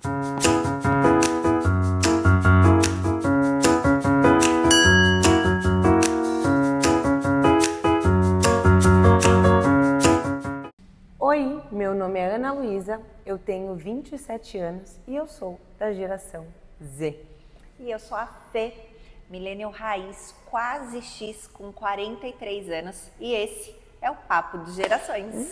Oi, meu nome é Ana Luísa, eu tenho 27 anos e eu sou da geração Z. E eu sou a Fê, millennial raiz, quase X, com 43 anos. E esse é o Papo de Gerações.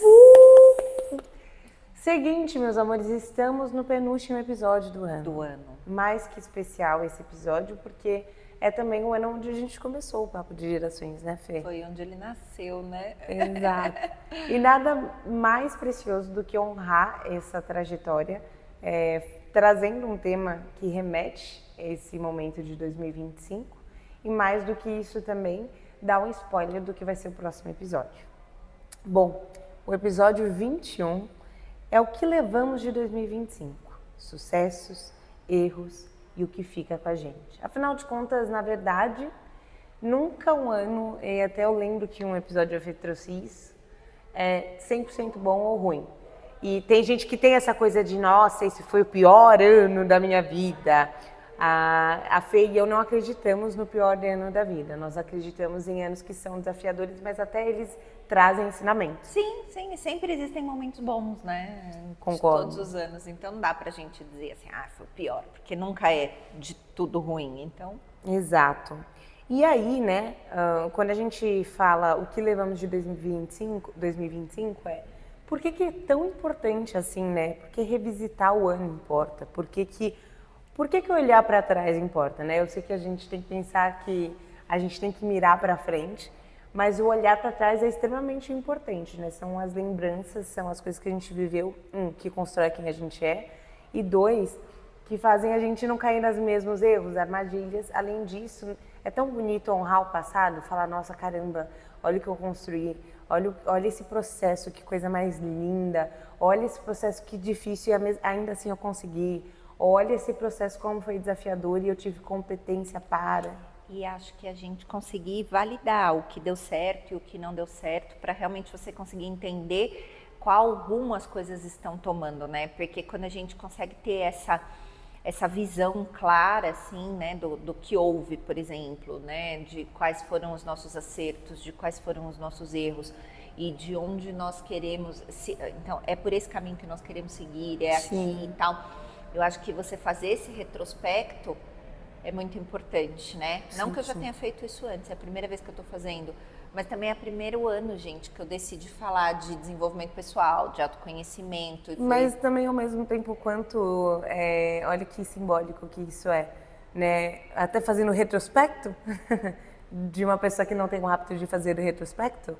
Seguinte, meus amores, estamos no penúltimo episódio do ano. Mais que especial esse episódio, porque é também o ano onde a gente começou o Papo de Gerações, né, Fê? Foi onde ele nasceu, né? Exato. E nada mais precioso do que honrar essa trajetória, trazendo um tema que remete a esse momento de 2025. E mais do que isso também, dá um spoiler do que vai ser o próximo episódio. Bom, o episódio 21 é o que levamos de 2025. Sucessos, erros e o que fica com a gente. Afinal de contas, na verdade, nunca um ano, e até eu lembro que um episódio eu trouxe isso, é 100% bom ou ruim. E tem gente que tem essa coisa de, nossa, esse foi o pior ano da minha vida. A Fê e eu não acreditamos no pior ano da vida. Nós acreditamos em anos que são desafiadores, mas até eles trazem ensinamentos. Sim, sempre existem momentos bons, né? Concordo. De todos os anos. Então não dá pra gente dizer assim, foi o pior, porque nunca é de tudo ruim, então... Exato. E aí, né, quando a gente fala o que levamos de 2025 por que é tão importante assim, né? Porque revisitar o ano importa, por que olhar para trás importa, né? Eu sei que a gente tem que pensar que a gente tem que mirar para frente, mas o olhar para trás é extremamente importante, né? São as lembranças, são as coisas que a gente viveu, que constrói quem a gente é, e dois, que fazem a gente não cair nos mesmos erros, armadilhas. Além disso, é tão bonito honrar o passado, falar, nossa, caramba, olha o que eu construí, olha esse processo, que coisa mais linda, olha esse processo que difícil e ainda assim eu consegui, olha esse processo como foi desafiador e eu tive competência para... E acho que a gente conseguir validar o que deu certo e o que não deu certo, para realmente você conseguir entender qual rumo as coisas estão tomando, né? Porque quando a gente consegue ter essa visão clara, assim, né, do que houve, por exemplo, né, de quais foram os nossos acertos, de quais foram os nossos erros e de onde nós queremos, então, é por esse caminho que nós queremos seguir, aqui e tal. Eu acho que você fazer esse retrospecto é muito importante, né? Não que eu já tenha feito isso antes, é a primeira vez que eu estou fazendo, mas também é o primeiro ano, gente, que eu decidi falar de desenvolvimento pessoal, de autoconhecimento. Mas também, ao mesmo tempo, olha que simbólico que isso é, né? Até fazendo retrospecto, de uma pessoa que não tem o hábito de fazer retrospecto,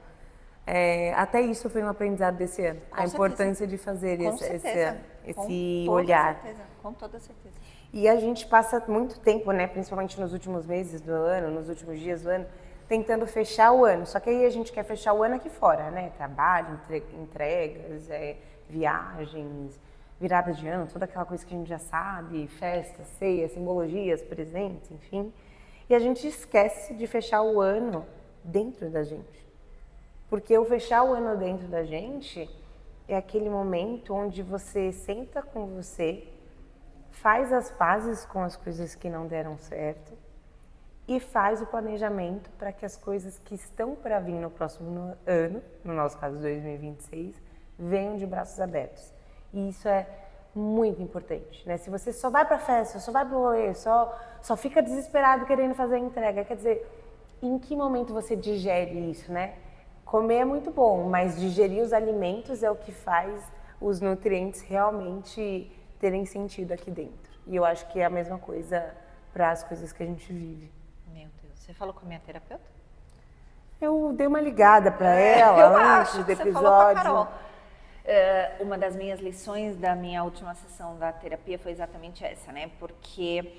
até isso foi um aprendizado desse ano. A importância de fazer esse olhar. Com toda certeza. E a gente passa muito tempo, né, principalmente nos últimos meses do ano, nos últimos dias do ano, tentando fechar o ano. Só que aí a gente quer fechar o ano aqui fora, né? Trabalho, entregas, viagens, virada de ano, toda aquela coisa que a gente já sabe, festa, ceia, simbologias, presentes, enfim. E a gente esquece de fechar o ano dentro da gente. Porque o fechar o ano dentro da gente é aquele momento onde você senta com você, faz as pazes com as coisas que não deram certo e faz o planejamento para que as coisas que estão para vir no próximo ano, no nosso caso 2026, venham de braços abertos. E isso é muito importante, né? Se você só vai para a festa, só vai para o rolê, só fica desesperado querendo fazer a entrega, quer dizer, em que momento você digere isso, né? Comer é muito bom, mas digerir os alimentos é o que faz os nutrientes realmente terem sentido aqui dentro. E eu acho que é a mesma coisa para as coisas que a gente vive. Meu Deus, você falou com a minha terapeuta? Eu dei uma ligada para ela antes do episódio. Você falou com a Carol. Uma das minhas lições da minha última sessão da terapia foi exatamente essa, né? Porque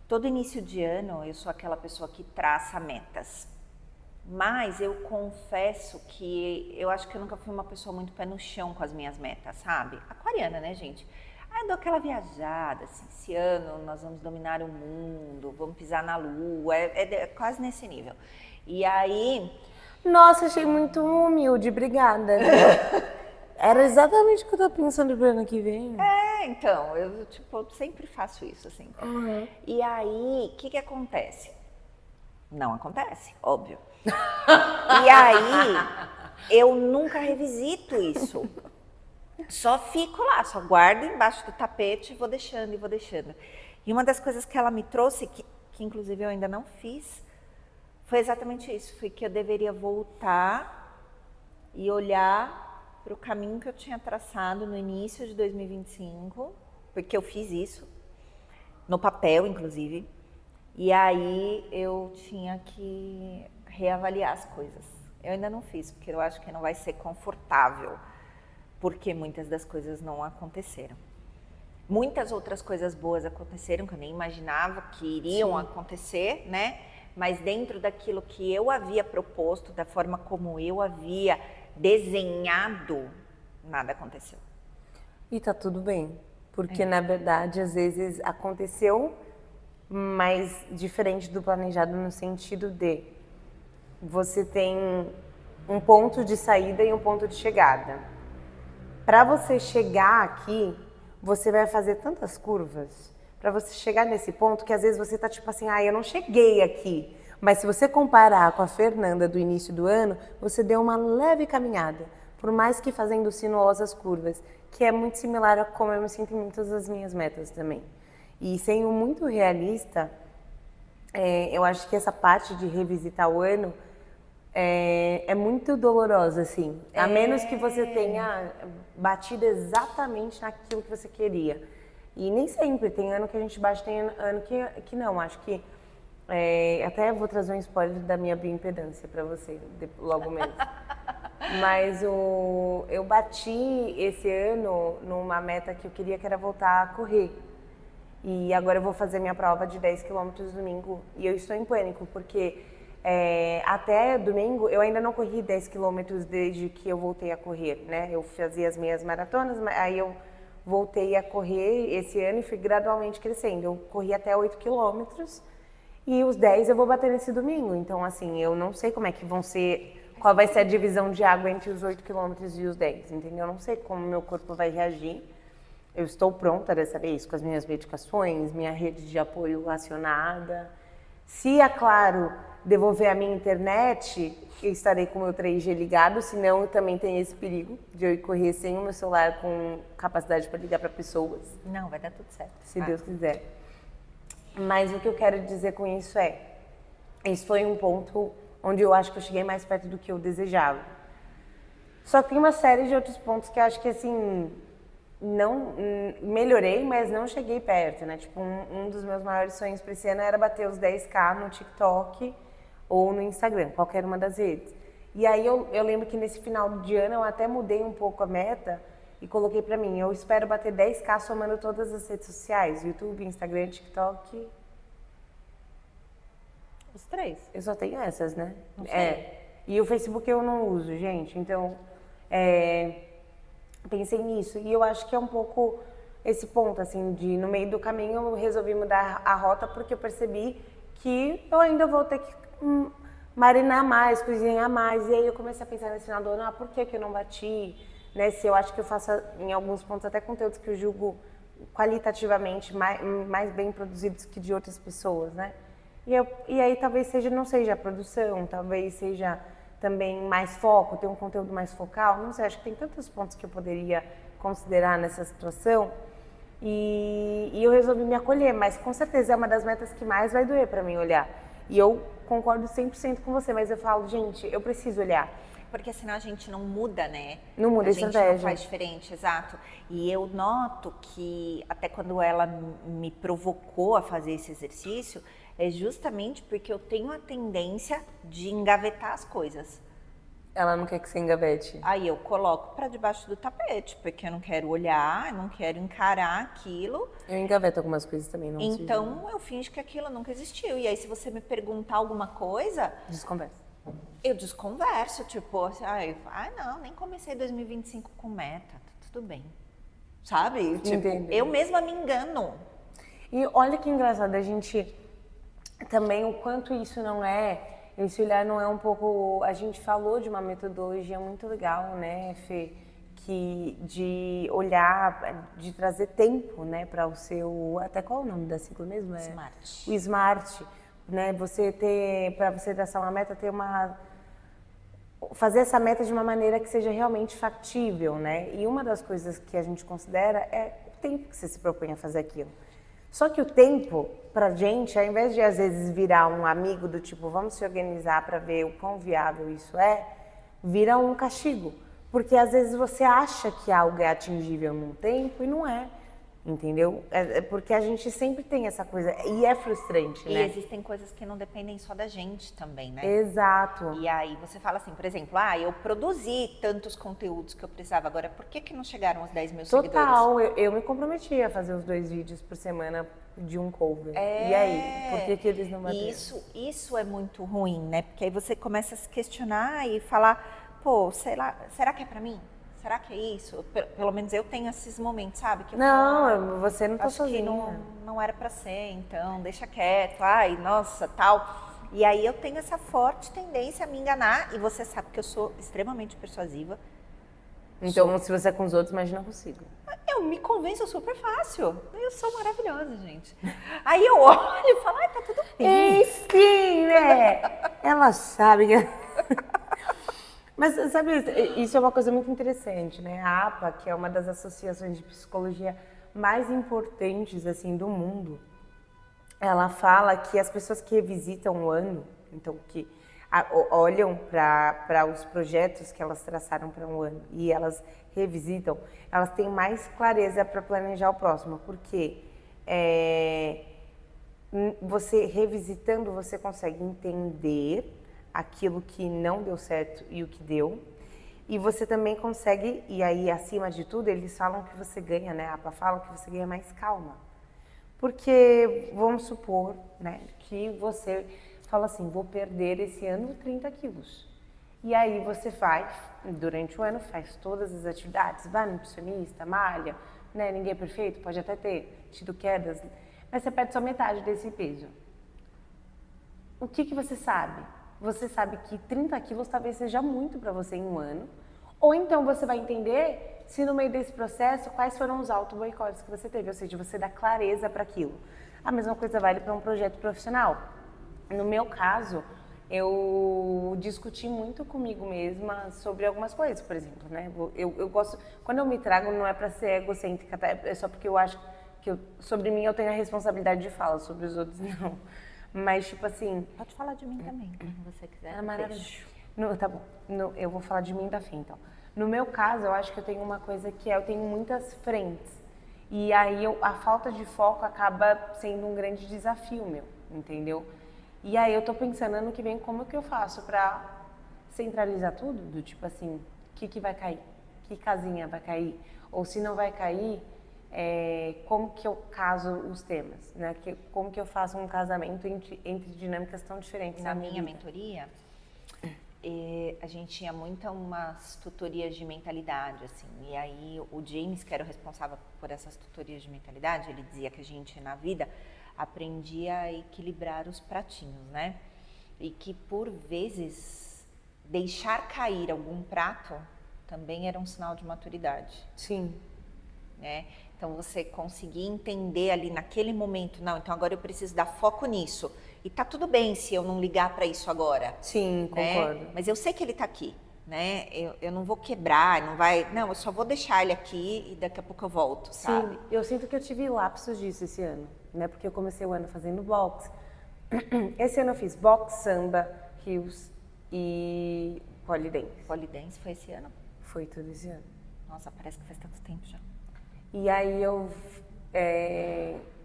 todo início de ano eu sou aquela pessoa que traça metas. Mas eu confesso que eu acho que eu nunca fui uma pessoa muito pé no chão com as minhas metas, sabe? Aquariana, né, gente? Aí eu dou aquela viajada, assim, esse ano nós vamos dominar o mundo, vamos pisar na lua, é quase nesse nível. E aí... Nossa, achei muito humilde, obrigada. Era exatamente o que eu tava pensando pro ano que vem. Então, eu, tipo, sempre faço isso, assim. Uhum. E aí, o que acontece? Não acontece, óbvio. E aí, eu nunca revisito isso. Só fico lá, só guardo embaixo do tapete e vou deixando, e vou deixando. E uma das coisas que ela me trouxe, que inclusive eu ainda não fiz, foi exatamente isso. Foi que eu deveria voltar e olhar para o caminho que eu tinha traçado no início de 2025, porque eu fiz isso, no papel, inclusive. E aí eu tinha que reavaliar as coisas. Eu ainda não fiz, porque eu acho que não vai ser confortável, porque muitas das coisas não aconteceram. Muitas outras coisas boas aconteceram que eu nem imaginava que iriam acontecer, né? Mas dentro daquilo que eu havia proposto, da forma como eu havia desenhado, nada aconteceu. E tá tudo bem, porque na verdade às vezes aconteceu, mas diferente do planejado no sentido de você tem um ponto de saída e um ponto de chegada. Para você chegar aqui, você vai fazer tantas curvas para você chegar nesse ponto que às vezes você tá tipo assim, eu não cheguei aqui. Mas se você comparar com a Fernanda do início do ano, você deu uma leve caminhada, por mais que fazendo sinuosas curvas, que é muito similar a como eu me sinto em muitas das minhas metas também. E sendo muito realista, eu acho que essa parte de revisitar o ano é muito dolorosa, assim. A menos que você tenha batido exatamente naquilo que você queria. E nem sempre. Tem ano que a gente bate, tem ano que não. Acho que... até vou trazer um spoiler da minha bioimpedância pra você, logo menos. Mas eu bati esse ano numa meta que eu queria, que era voltar a correr. E agora eu vou fazer minha prova de 10 quilômetros domingo. E eu estou em pânico, porque até domingo eu ainda não corri 10 quilômetros desde que eu voltei a correr, né? Eu fazia as minhas maratonas, aí eu voltei a correr esse ano e fui gradualmente crescendo. Eu corri até 8 quilômetros e os 10 eu vou bater nesse domingo. Então, assim, eu não sei como é que vão ser, qual vai ser a divisão de água entre os 8 quilômetros e os 10, entendeu? Eu não sei como meu corpo vai reagir. Eu estou pronta dessa vez com as minhas medicações, minha rede de apoio acionada. Se, é claro, devolver a minha internet, eu estarei com o meu 3G ligado, senão eu também tenho esse perigo de eu ir correr sem o meu celular com capacidade para ligar para pessoas. Não, vai dar tudo certo. Se Deus quiser. Mas o que eu quero dizer com isso esse foi um ponto onde eu acho que eu cheguei mais perto do que eu desejava. Só que tem uma série de outros pontos que eu acho que, assim, não melhorei, mas não cheguei perto, né? Tipo, um dos meus maiores sonhos para esse ano era bater os 10K no TikTok ou no Instagram, qualquer uma das redes. E aí eu lembro que nesse final de ano eu até mudei um pouco a meta e coloquei para mim, eu espero bater 10K somando todas as redes sociais, YouTube, Instagram, TikTok. Os 3. Eu só tenho essas, né? E o Facebook eu não uso, gente, então pensei nisso. E eu acho que é um pouco esse ponto, assim, de no meio do caminho eu resolvi mudar a rota porque eu percebi que eu ainda vou ter que marinar mais, cozinhar mais. E aí eu comecei a pensar nesse final do ano, por que eu não bati? Né? Se eu acho que eu faço, em alguns pontos, até conteúdos que eu julgo qualitativamente mais bem produzidos que de outras pessoas, né? E aí talvez não seja a produção, talvez seja também mais foco, ter um conteúdo mais focal, não sei, acho que tem tantos pontos que eu poderia considerar nessa situação e eu resolvi me acolher, mas com certeza é uma das metas que mais vai doer para mim olhar. E eu concordo 100% com você, mas eu falo, gente, eu preciso olhar. Porque senão a gente não muda, né? Não muda a estratégia. A gente não faz diferente, exato. E eu noto que até quando ela me provocou a fazer esse exercício, é justamente porque eu tenho a tendência de engavetar as coisas. Ela não quer que você engavete. Aí eu coloco para debaixo do tapete, porque eu não quero olhar, eu não quero encarar aquilo. Eu engaveto algumas coisas também, não Então eu finjo que aquilo nunca existiu. E aí se você me perguntar alguma coisa... Desconversa. Eu desconverso, tipo, não, nem comecei 2025 com meta, tudo bem. Sabe? Tipo, eu mesma me engano. E olha que engraçado, a gente... Também o quanto isso não esse olhar não é um pouco... A gente falou de uma metodologia muito legal, né, Fê? de olhar, de trazer tempo, né, para o seu, até qual é o nome da sigla mesmo? Smart. O Smart, né, para você traçar uma meta, fazer essa meta de uma maneira que seja realmente factível, né? E uma das coisas que a gente considera é o tempo que você se propõe a fazer aquilo. Só que o tempo, pra gente, ao invés de às vezes virar um amigo do tipo, vamos se organizar para ver o quão viável isso é, vira um castigo. Porque às vezes você acha que algo é atingível num tempo e não é. Entendeu? Porque a gente sempre tem essa coisa, e é frustrante, e né? existem coisas que não dependem só da gente também, né? Exato. E aí você fala assim, por exemplo, eu produzi tantos conteúdos que eu precisava, agora por que não chegaram os 10 mil seguidores? Total, eu me comprometi a fazer os 2 vídeos por semana de um cover. E aí, por que eles não bateram? Isso é muito ruim, né? Porque aí você começa a se questionar e falar, pô, sei lá, será que é pra mim? Será que é isso? Pelo menos eu tenho esses momentos, sabe? Que eu não, você não tá acho sozinha. que não era pra ser, então deixa quieto, ai, nossa, tal. E aí eu tenho essa forte tendência a me enganar, e você sabe que eu sou extremamente persuasiva. Então, se você é com os outros, imagina consigo. Eu me convenço super fácil. Eu sou maravilhosa, gente. Aí eu olho e falo, tá tudo bem. Enfim, né? Ela sabe que... Mas, sabe, isso é uma coisa muito interessante, né? A APA, que é uma das associações de psicologia mais importantes, assim, do mundo, ela fala que as pessoas que revisitam o ano, então, que olham para os projetos que elas traçaram para um ano e elas revisitam, elas têm mais clareza para planejar o próximo, porque você revisitando, você consegue entender aquilo que não deu certo e o que deu. E você também consegue, e aí acima de tudo, eles falam que você ganha, né? A APA fala que você ganha mais calma. Porque vamos supor, né, que você fala assim, vou perder esse ano 30 quilos. E aí você vai, durante o ano, faz todas as atividades, vai no nutricionista, malha, né? Ninguém é perfeito, pode até ter tido quedas, mas você perde só metade desse peso. O que você sabe? Você sabe que 30 quilos talvez seja muito para você em um ano. Ou então você vai entender se no meio desse processo quais foram os auto-boicotes que você teve. Ou seja, você dá clareza para aquilo. A mesma coisa vale para um projeto profissional. No meu caso, eu discuti muito comigo mesma sobre algumas coisas, por exemplo, né? Eu gosto... Quando eu me trago, não é para ser egocêntrica, tá? É só porque eu acho que sobre mim eu tenho a responsabilidade de fala, sobre os outros não. Mas, tipo assim... Pode falar de mim também, quando você quiser. É maravilhoso. Tá bom. Eu vou falar de mim da Fê, então. No meu caso, eu acho que eu tenho uma coisa que eu tenho muitas frentes. E aí, a falta de foco acaba sendo um grande desafio meu, entendeu? E aí, eu tô pensando, ano que vem, como que eu faço pra centralizar tudo? Do tipo assim, o que vai cair? Que casinha vai cair? Ou se não vai cair... como que eu caso os temas, né? Como que eu faço um casamento entre dinâmicas tão diferentes. Na minha mentoria, a gente tinha umas tutorias de mentalidade, assim, e aí o James, que era o responsável por essas tutorias de mentalidade, ele dizia que a gente, na vida, aprendia a equilibrar os pratinhos, né? E que, por vezes, deixar cair algum prato também era um sinal de maturidade. Sim. Né? Então, você conseguir entender ali naquele momento, não, então agora eu preciso dar foco nisso. E tá tudo bem se eu não ligar para isso agora. Sim, concordo. Né? Mas eu sei que ele tá aqui, né? Eu não vou quebrar, não, eu só vou deixar ele aqui e daqui a pouco eu volto, sabe? Sim, eu sinto que eu tive lapsos disso esse ano, né? Porque eu comecei o ano fazendo boxe. Esse ano eu fiz boxe, samba, rios e polidense. Polidense foi esse ano? Foi tudo esse ano. Nossa, parece que faz tanto tempo já. E aí eu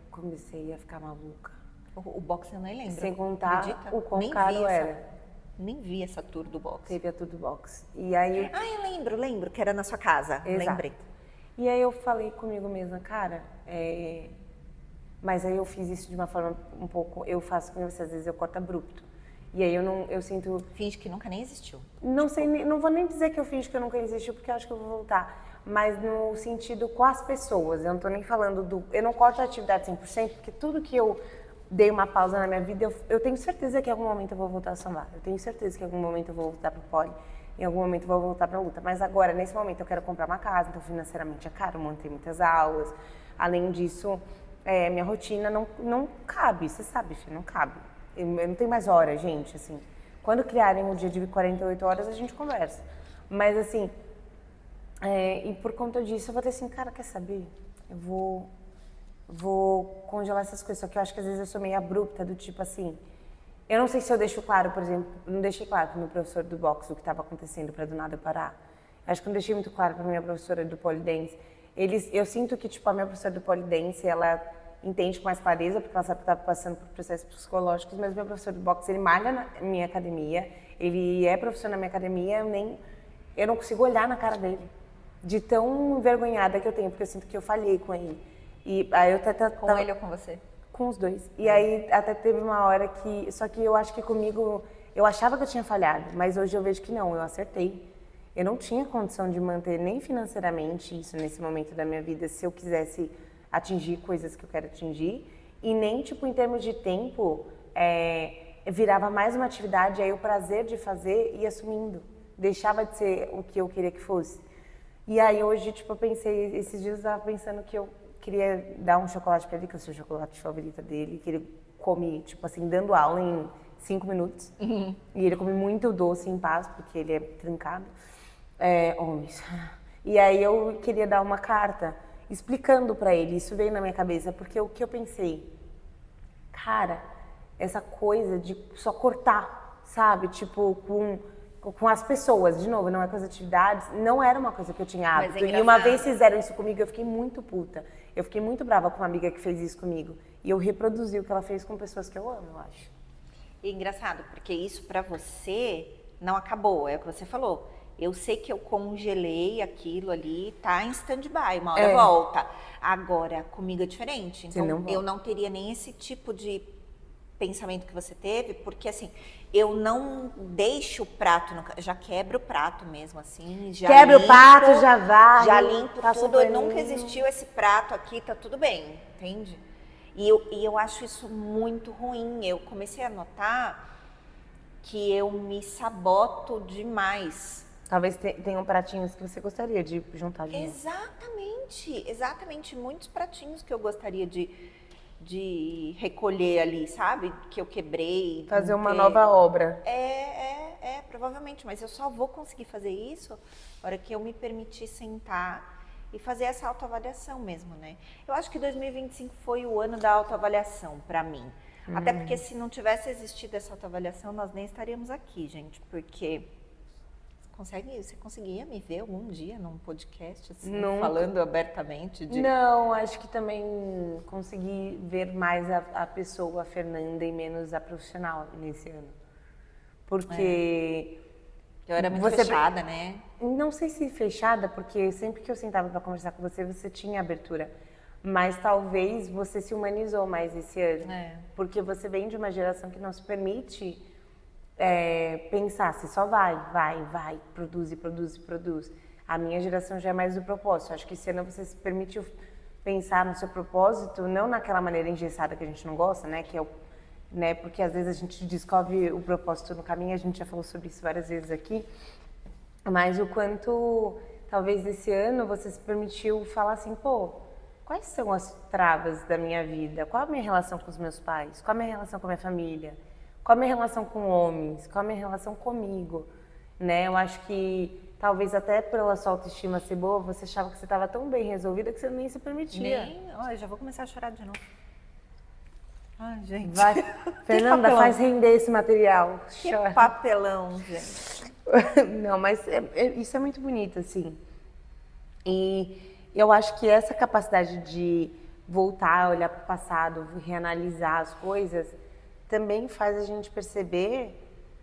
comecei a ficar maluca. O boxe eu nem lembro. Sem contar acredita? o quão caro era. Nem vi essa tour do boxe. Teve a tour do boxe. E aí... eu lembro, que era na sua casa. Exato. Lembrei. E aí eu falei comigo mesma, cara, mas aí eu fiz isso de uma forma um pouco... Eu faço com você, às vezes eu corto abrupto. E aí eu sinto... Finge que nunca nem existiu. Não sei, não vou nem dizer que eu finge que eu nunca existiu, porque eu acho que eu vou voltar. Mas no sentido com as pessoas. Eu não tô nem falando eu não corto a atividade 100%, porque tudo que eu dei uma pausa na minha vida, eu tenho certeza que em algum momento eu vou voltar a sambar. Eu tenho certeza que em algum momento eu vou voltar pro pole. em algum momento eu vou voltar pra luta. Mas agora, nesse momento, eu quero comprar uma casa, então financeiramente é caro, manter muitas aulas. Além disso, minha rotina não cabe, você sabe, filho, não cabe. Eu não tenho mais hora, gente, assim. Quando criarem um dia de 48 horas, a gente conversa. Mas, assim, e por conta disso, eu vou ter assim, cara, quer saber? Eu vou congelar essas coisas. Só que eu acho que às vezes eu sou meio abrupta, do tipo assim... Eu não sei se eu deixo claro, por exemplo, não deixei claro para o meu professor do boxe o que estava acontecendo para do nada eu parar. Acho que não deixei muito claro para a minha professora do pole dance. Eu sinto que, tipo, a minha professora do pole dance, ela entende com mais clareza, porque ela sabe que está passando por processos psicológicos, mas o meu professor do boxe, ele malha na minha academia, ele é professor na minha academia, eu não consigo olhar na cara dele, de tão envergonhada que eu tenho, porque eu sinto que eu falhei com ele. E aí eu com ele ou com você? Com os dois. E aí até teve uma hora que... Só que eu acho que comigo... Eu achava que eu tinha falhado, mas hoje eu vejo que não, eu acertei. Eu não tinha condição de manter nem financeiramente isso nesse momento da minha vida, se eu quisesse atingir coisas que eu quero atingir. E nem, tipo, em termos de tempo, virava mais uma atividade, aí o prazer de fazer ia sumindo. Deixava de ser o que eu queria que fosse. E aí hoje, tipo, eu pensei... Esses dias eu estava pensando que eu queria dar um chocolate pra ele, que eu sou o chocolate favorita dele, que ele come, tipo assim, dando aula em 5 minutos. Uhum. E ele come muito doce em paz, porque ele é trincado. Homens. E aí eu queria dar uma carta explicando pra ele, isso veio na minha cabeça, porque o que eu pensei, cara, essa coisa de só cortar, sabe? Tipo, com as pessoas, de novo, não é com as atividades, não era uma coisa que eu tinha hábito. E uma vez fizeram isso comigo, eu fiquei muito puta. Eu fiquei muito brava com uma amiga que fez isso comigo. E eu reproduzi o que ela fez com pessoas que eu amo, eu acho. E engraçado, porque isso pra você não acabou, é o que você falou. Eu sei que eu congelei aquilo ali, tá em stand-by, uma hora volta. Agora, comigo é diferente. Então, eu não teria nem esse tipo de pensamento que você teve, porque assim, eu não deixo o prato, já quebro o prato mesmo, assim, já quebra o prato, já vai, já limpo tudo, nunca existiu esse prato aqui, tá tudo bem, entende? E eu acho isso muito ruim, eu comecei a notar que eu me saboto demais. Talvez tenham pratinhos que você gostaria de juntar de novo. Exatamente, muitos pratinhos que eu gostaria de recolher ali, sabe? Que eu quebrei. Fazer uma nova obra. Provavelmente, mas eu só vou conseguir fazer isso na hora que eu me permitir sentar e fazer essa autoavaliação mesmo, né? Eu acho que 2025 foi o ano da autoavaliação pra mim. Até porque se não tivesse existido essa autoavaliação, nós nem estaríamos aqui, gente, porque... Você conseguia me ver algum dia num podcast, assim, falando abertamente de... Não, acho que também consegui ver mais a pessoa, a Fernanda, e menos a profissional nesse ano. Porque... Eu era muito fechada, né? Não sei se fechada, porque sempre que eu sentava para conversar com você, você tinha abertura. Mas talvez você se humanizou mais esse ano. Porque você vem de uma geração que não se permite... pensar se só vai, produz. A minha geração já é mais do propósito. Acho que esse ano você se permitiu pensar no seu propósito, não naquela maneira engessada que a gente não gosta, né? Que é porque às vezes a gente descobre o propósito no caminho, a gente já falou sobre isso várias vezes aqui, mas o quanto, talvez esse ano, você se permitiu falar assim, quais são as travas da minha vida? Qual a minha relação com os meus pais? Qual a minha relação com a minha família? Qual a minha relação com homens? Qual a minha relação comigo? Né? Eu acho que talvez até pela sua autoestima ser boa, você achava que você estava tão bem resolvida que você nem se permitia. Eu já vou começar a chorar de novo. Ai, gente. Vai, Fernanda, faz render esse material. Que papelão, gente. Não, mas isso é muito bonito, assim. E eu acho que essa capacidade de voltar, olhar para o passado, reanalisar as coisas... também faz a gente perceber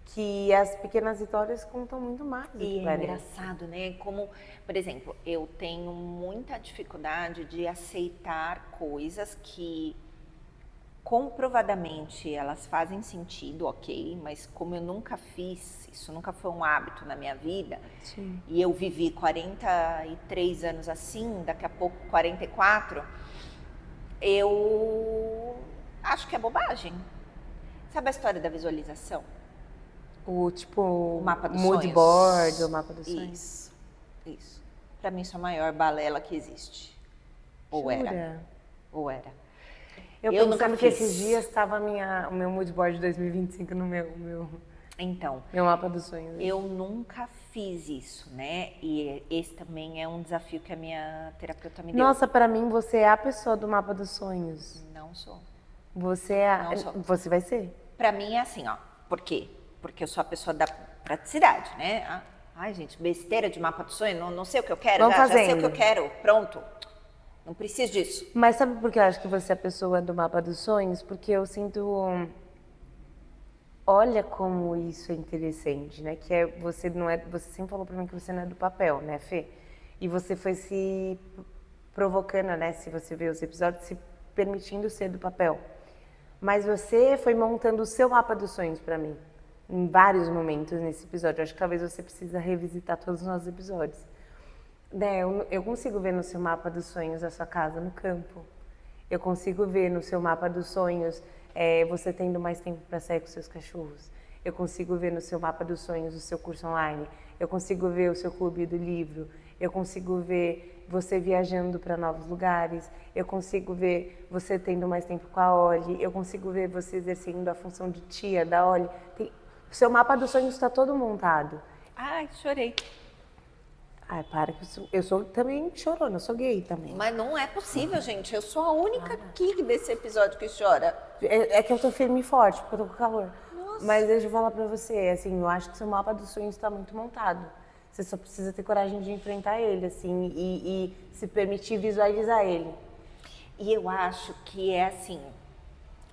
que as pequenas vitórias contam muito mais. E é engraçado, né? Como, por exemplo, eu tenho muita dificuldade de aceitar coisas que comprovadamente elas fazem sentido, ok, mas como eu nunca fiz, isso nunca foi um hábito na minha vida, sim, e eu vivi 43 anos assim, daqui a pouco 44, eu acho que é bobagem. Sabe a história da visualização? O mapa dos mood sonhos. board, o mapa dos sonhos. Isso. Pra mim, isso é a maior balela que existe. Ou Jura? era. Ou era. Eu nunca pensando que fiz. esses dias estava o meu mood board de 2025 no meu Então, mapa dos sonhos. eu nunca fiz isso, né? E esse também é um desafio que a minha terapeuta me deu. Nossa, pra mim você é a pessoa do mapa dos sonhos. Não sou. Você é Não sou. Você vai ser. Pra mim é assim, ó. Por quê? Porque eu sou a pessoa da praticidade, né? Ai, gente, besteira de mapa do sonho, não sei o que eu quero, Vamos já sei o fazendo. que eu quero, pronto. Não preciso disso. Mas sabe por que eu acho que você é a pessoa do mapa dos sonhos? Porque eu sinto. Olha como isso é interessante, né? Que é você não é. Você sempre falou pra mim que você não é do papel, né, Fê? E você foi se provocando, né? Se você vê os episódios, se permitindo ser do papel. Mas você foi montando o seu mapa dos sonhos pra mim. Em vários momentos nesse episódio. Eu acho que talvez você precisa revisitar todos os nossos episódios. Né, eu consigo ver no seu mapa dos sonhos a sua casa no campo. Eu consigo ver no seu mapa dos sonhos você tendo mais tempo para sair com seus cachorros. Eu consigo ver no seu mapa dos sonhos o seu curso online. Eu consigo ver o seu clube do livro. Eu consigo ver você viajando para novos lugares. Eu consigo ver você tendo mais tempo com a Oli. Eu consigo ver você exercendo a função de tia da Oli. O seu mapa dos sonhos está todo montado. Ai, chorei. Ai, para que eu sou também chorona, eu sou gay também. Mas não é possível, gente. Eu sou a única aqui desse episódio que chora. É que eu tô firme e forte, porque eu tô com calor. Nossa. Mas deixa eu falar pra você, assim, eu acho que seu mapa dos sonhos tá muito montado. Você só precisa ter coragem de enfrentar ele, assim, e se permitir visualizar ele. E eu acho que é assim,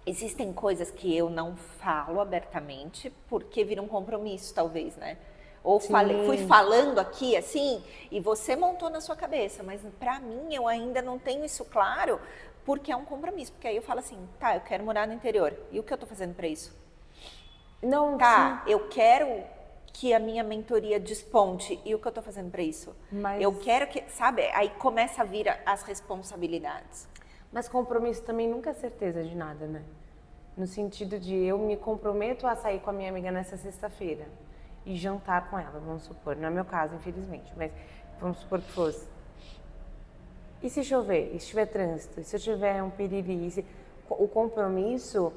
existem coisas que eu não falo abertamente porque vira um compromisso, talvez, né? Ou fui falando aqui assim e você montou na sua cabeça, mas pra mim eu ainda não tenho isso claro porque é um compromisso. Porque aí eu falo assim, tá, eu quero morar no interior. E o que eu tô fazendo pra isso? Não, Tá, eu quero que a minha mentoria desponte. E o que eu tô fazendo pra isso? Mas- Eu quero que, sabe? Aí começa a vir as responsabilidades. Mas compromisso também nunca é certeza de nada, né? No sentido de eu me comprometo a sair com a minha amiga nessa sexta-feira e jantar com ela, vamos supor. Não é meu caso, infelizmente, mas vamos supor que fosse. E se chover? E se tiver trânsito? E se eu tiver um piriri? O compromisso,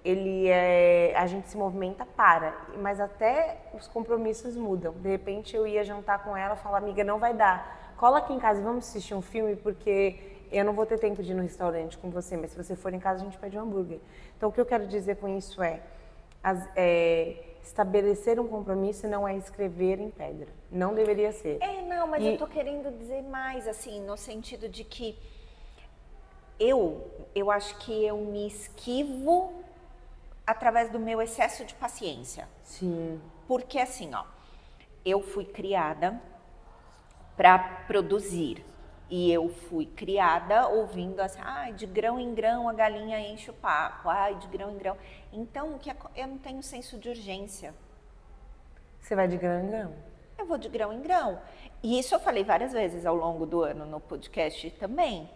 ele é... A gente se movimenta para, mas até os compromissos mudam. De repente eu ia jantar com ela e falar, amiga, não vai dar. Cola aqui em casa e vamos assistir um filme, porque eu não vou ter tempo de ir no restaurante com você, mas se você for em casa a gente pede um hambúrguer. Então o que eu quero dizer com isso é estabelecer um compromisso não é escrever em pedra. Não deveria ser. Não, mas eu tô querendo dizer mais, assim, no sentido de que eu acho que eu me esquivo através do meu excesso de paciência. Sim. Porque assim, ó, eu fui criada para produzir. E eu fui criada ouvindo assim, ai, de grão em grão a galinha enche o papo, ai, de grão em grão. Então, eu não tenho senso de urgência. Você vai de grão em grão. Eu vou de grão em grão. E isso eu falei várias vezes ao longo do ano no podcast também.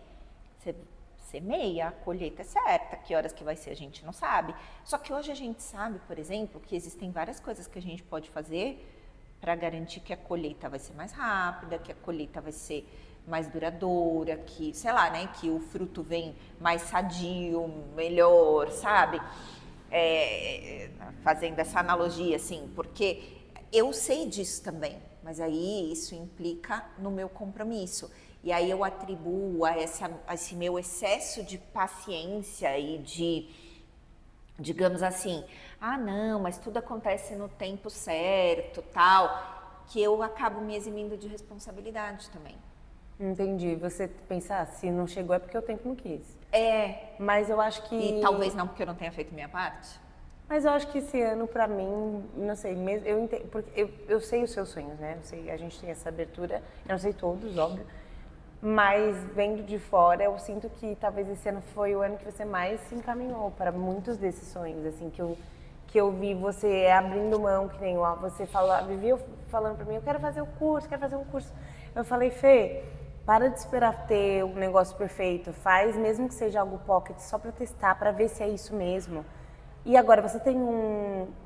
Você semeia, a colheita é certa, que horas que vai ser a gente não sabe. Só que hoje a gente sabe, por exemplo, que existem várias coisas que a gente pode fazer para garantir que a colheita vai ser mais rápida, que a colheita vai ser mais duradoura, que, sei lá, né, que o fruto vem mais sadio, melhor, sabe? Fazendo essa analogia, assim, porque eu sei disso também, mas aí isso implica no meu compromisso. E aí eu atribuo a esse meu excesso de paciência e de, digamos assim, não, mas tudo acontece no tempo certo, tal, que eu acabo me eximindo de responsabilidade também. Entendi. Você pensar, se não chegou é porque o tempo não quis. Mas eu acho que... E talvez não porque eu não tenha feito minha parte? Mas eu acho que esse ano, pra mim, não sei, mesmo, eu entendo, porque eu sei os seus sonhos, né? Eu sei, a gente tem essa abertura, eu não sei todos, óbvio, mas vendo de fora, eu sinto que talvez esse ano foi o ano que você mais se encaminhou para muitos desses sonhos, assim, que eu vi você abrindo mão, que nem você vivia falando pra mim, eu quero fazer um curso. Eu falei, Fê, para de esperar ter um negócio perfeito, faz mesmo que seja algo pocket, só para testar, para ver se é isso mesmo. E agora você tem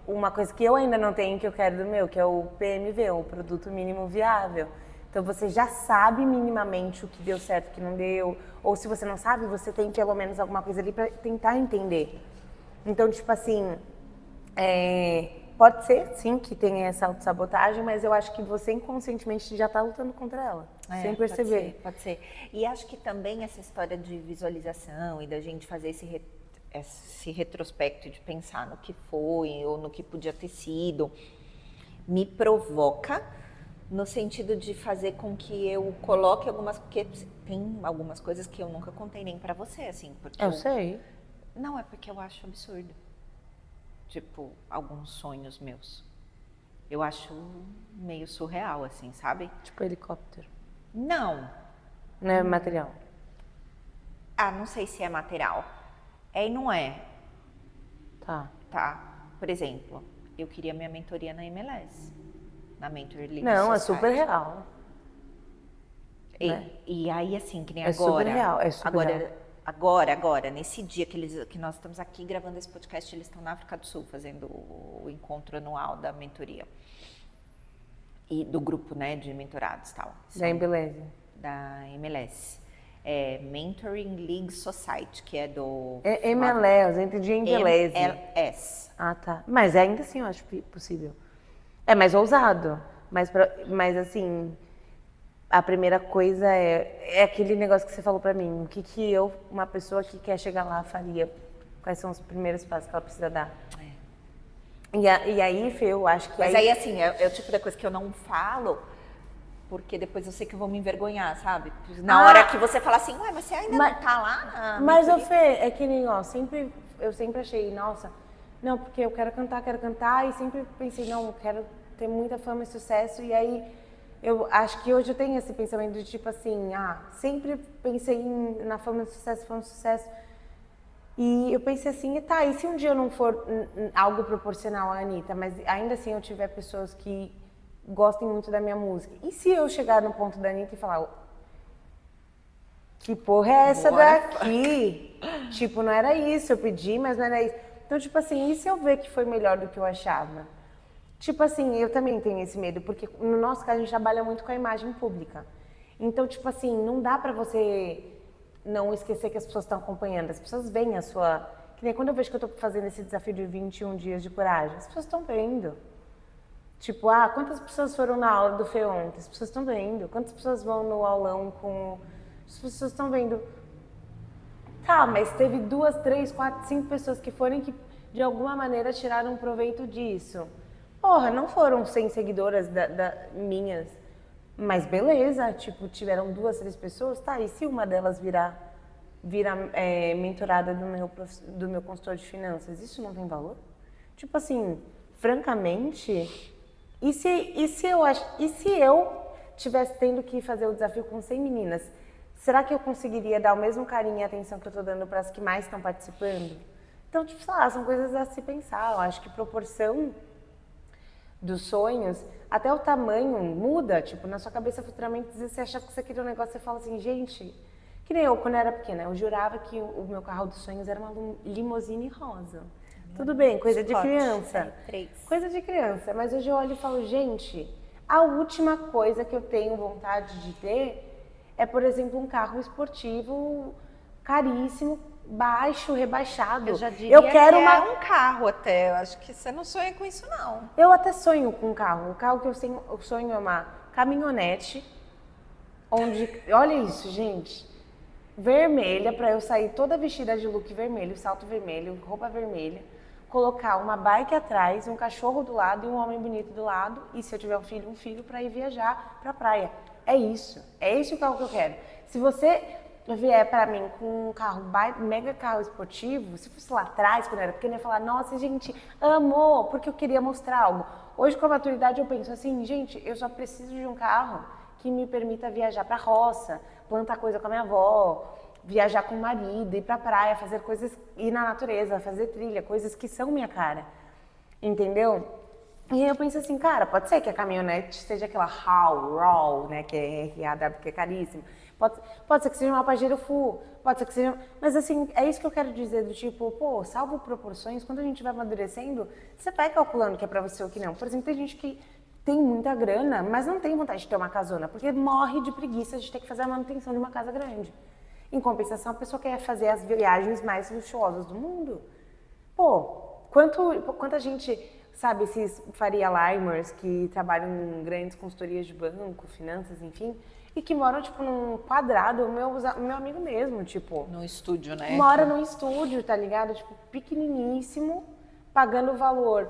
uma coisa que eu ainda não tenho, que eu quero do meu, que é o PMV, o Produto Mínimo Viável. Então você já sabe minimamente o que deu certo, o que não deu. Ou se você não sabe, você tem pelo menos alguma coisa ali para tentar entender. Então, tipo assim, pode ser, sim, que tenha essa autossabotagem, mas eu acho que você inconscientemente já está lutando contra ela, sem perceber. Pode ser. E acho que também essa história de visualização e da gente fazer esse retrospecto de pensar no que foi ou no que podia ter sido, me provoca no sentido de fazer com que eu coloque porque tem algumas coisas que eu nunca contei nem pra você, assim, porque Eu sei. Não, é porque eu acho absurdo. Tipo, alguns sonhos meus. Eu acho meio surreal, assim, sabe? Tipo helicóptero. Não. Não é material. Não sei se é material. É e não é. Tá. Por exemplo, eu queria minha mentoria na MLS. Na Mentor League Não, Society. é super real. E aí, assim, que nem É agora. Super real, é super real. Agora, nesse dia que nós estamos aqui gravando esse podcast, eles estão na África do Sul fazendo o encontro anual da mentoria. E do grupo, né, de mentorados e tal. Da MLS. Da MLS. Mentoring League Society, que é do... MLS, eu entendi MLS. MLS. Ah, tá. Mas ainda assim eu acho possível. É mais ousado. Mas assim, a primeira coisa é aquele negócio que você falou pra mim. O que uma pessoa que quer chegar lá, faria? Quais são os primeiros passos que ela precisa dar? E aí, Fê, eu acho que... Mas aí, assim, é o tipo da coisa que eu não falo, porque depois eu sei que eu vou me envergonhar, sabe? Na hora que você fala assim, ué, mas você ainda não tá lá? Mas, Fê, é que nem, ó, eu sempre achei, nossa, não, porque eu quero cantar, e sempre pensei, não, eu quero ter muita fama e sucesso, e aí eu acho que hoje eu tenho esse pensamento de tipo assim, sempre pensei na fama e sucesso, e eu pensei assim, e se um dia eu não for algo proporcional à Anitta, mas ainda assim eu tiver pessoas que gostem muito da minha música, e se eu chegar no ponto da Anitta e falar, que porra é essa daqui? Tipo, não era isso, eu pedi, mas não era isso. Então, tipo assim, e se eu ver que foi melhor do que eu achava? Tipo assim, eu também tenho esse medo, porque no nosso caso a gente trabalha muito com a imagem pública. Então, tipo assim, não dá pra você não esquecer que as pessoas estão acompanhando. As pessoas veem a sua... Que nem quando eu vejo que eu tô fazendo esse desafio de 21 dias de coragem, as pessoas estão vendo. Tipo, quantas pessoas foram na aula do Fê ontem? As pessoas estão vendo. Quantas pessoas vão no aulão com... As pessoas estão vendo. Tá, mas teve 2, 3, 4, 5 pessoas que foram que de alguma maneira tiraram proveito disso. Porra, não foram 100 seguidoras minhas, mas beleza, tipo, tiveram 2, 3 pessoas, tá, e se uma delas vira mentorada do meu consultor de finanças, isso não tem valor? Tipo assim, francamente, e se eu tivesse tendo que fazer o desafio com 100 meninas, será que eu conseguiria dar o mesmo carinho e atenção que eu tô dando para as que mais estão participando? Então, tipo, sei lá, são coisas a se pensar, eu acho que proporção dos sonhos, até o tamanho muda, tipo, na sua cabeça futuramente, às vezes você achava que você queria um negócio, você fala assim, gente, que nem eu, quando eu era pequena, eu jurava que o meu carro dos sonhos era uma limousine rosa. Tudo bem, coisa de criança. Coisa de criança, mas hoje eu olho e falo, gente, a última coisa que eu tenho vontade de ter é, por exemplo, um carro esportivo caríssimo, baixo, rebaixado. Eu já diria eu quero que é um carro até. Eu acho que você não sonha com isso, não. Eu até sonho com um carro. O carro que eu sonho é uma caminhonete, onde... Olha isso, gente. Vermelha, pra eu sair toda vestida de look vermelho, salto vermelho, roupa vermelha. Colocar uma bike atrás, um cachorro do lado e um homem bonito do lado. E se eu tiver um filho pra ir viajar pra praia. É isso. É esse o carro que eu quero. Se você vier pra mim com um carro, mega carro esportivo, se fosse lá atrás, quando eu era pequena, eu ia falar, nossa, gente, amor, porque eu queria mostrar algo. Hoje, com a maturidade, eu penso assim, gente, eu só preciso de um carro que me permita viajar pra roça, plantar coisa com a minha avó, viajar com o marido, ir pra praia, fazer coisas, ir na natureza, fazer trilha, coisas que são minha cara, entendeu? E aí eu penso assim, cara, pode ser que a caminhonete seja aquela RAW, né, que é RAW, que é caríssimo, Pode ser que seja uma Pajero Full, pode ser que seja... Mas assim, é isso que eu quero dizer, do tipo, pô, salvo proporções, quando a gente vai amadurecendo, você vai calculando o que é pra você ou o que não. Por exemplo, tem gente que tem muita grana, mas não tem vontade de ter uma casona, porque morre de preguiça de ter que fazer a manutenção de uma casa grande. Em compensação, a pessoa quer fazer as viagens mais luxuosas do mundo. Pô, quanta gente, sabe, esses Faria Limers que trabalham em grandes consultorias de banco, finanças, enfim, e que moram, tipo, num quadrado, meu amigo mesmo, tipo... No estúdio, né? Mora num estúdio, tá ligado? Tipo, pequeniníssimo, pagando valor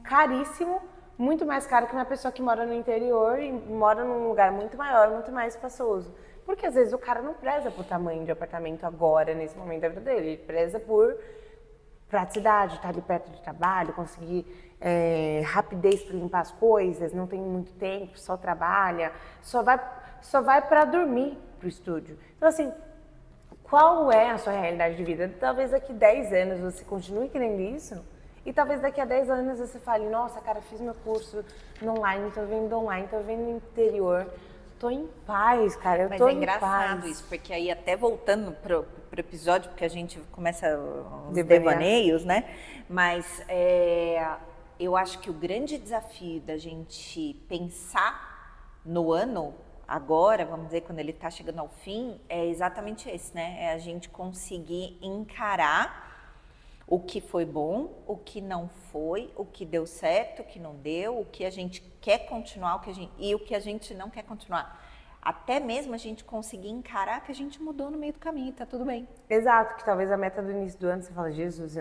caríssimo, muito mais caro que uma pessoa que mora no interior e mora num lugar muito maior, muito mais espaçoso. Porque às vezes o cara não preza por tamanho de apartamento agora, nesse momento da vida dele. Ele preza por praticidade, estar ali perto do trabalho, conseguir rapidez para limpar as coisas, não tem muito tempo, só trabalha, só vai para dormir pro estúdio. Então assim, qual é a sua realidade de vida? Talvez daqui 10 anos você continue querendo isso, e talvez daqui a 10 anos você fale, nossa, cara, fiz meu curso no online, tô vendo online, tô vendo no interior. Tô em paz, cara, eu tô em paz. Mas é engraçado isso, porque aí até voltando pro episódio, porque a gente começa os devaneios, né? Mas eu acho que o grande desafio da gente pensar no ano, agora, vamos dizer, quando ele está chegando ao fim, é exatamente esse, né? É a gente conseguir encarar o que foi bom, o que não foi, o que deu certo, o que não deu, o que a gente quer continuar e o que a gente não quer continuar. Até mesmo a gente conseguir encarar que a gente mudou no meio do caminho, tá tudo bem. Exato, que talvez a meta do início do ano, você fala, Jesus,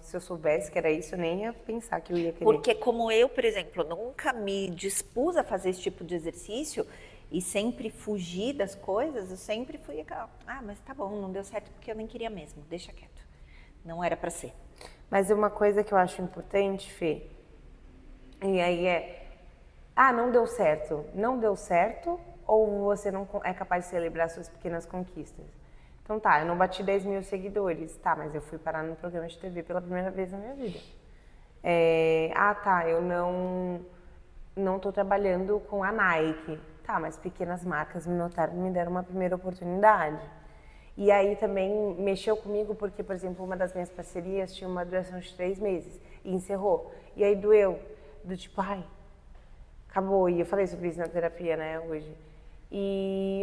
se eu soubesse que era isso, eu nem ia pensar que eu ia querer. Porque como eu, por exemplo, nunca me dispus a fazer esse tipo de exercício e sempre fugi das coisas, eu sempre fui, mas tá bom, não deu certo porque eu nem queria mesmo, deixa quieto. Não era para ser. Mas uma coisa que eu acho importante, Fê, e aí não deu certo. Não deu certo ou você não é capaz de celebrar suas pequenas conquistas? Então tá, eu não bati 10 mil seguidores. Tá, mas eu fui parar no programa de TV pela primeira vez na minha vida. Eu não tô trabalhando com a Nike. Tá, mas pequenas marcas me notaram e me deram uma primeira oportunidade. E aí também mexeu comigo porque, por exemplo, uma das minhas parcerias tinha uma duração de 3 meses e encerrou. E aí doeu, do tipo, acabou. E eu falei sobre isso na terapia, né, hoje. E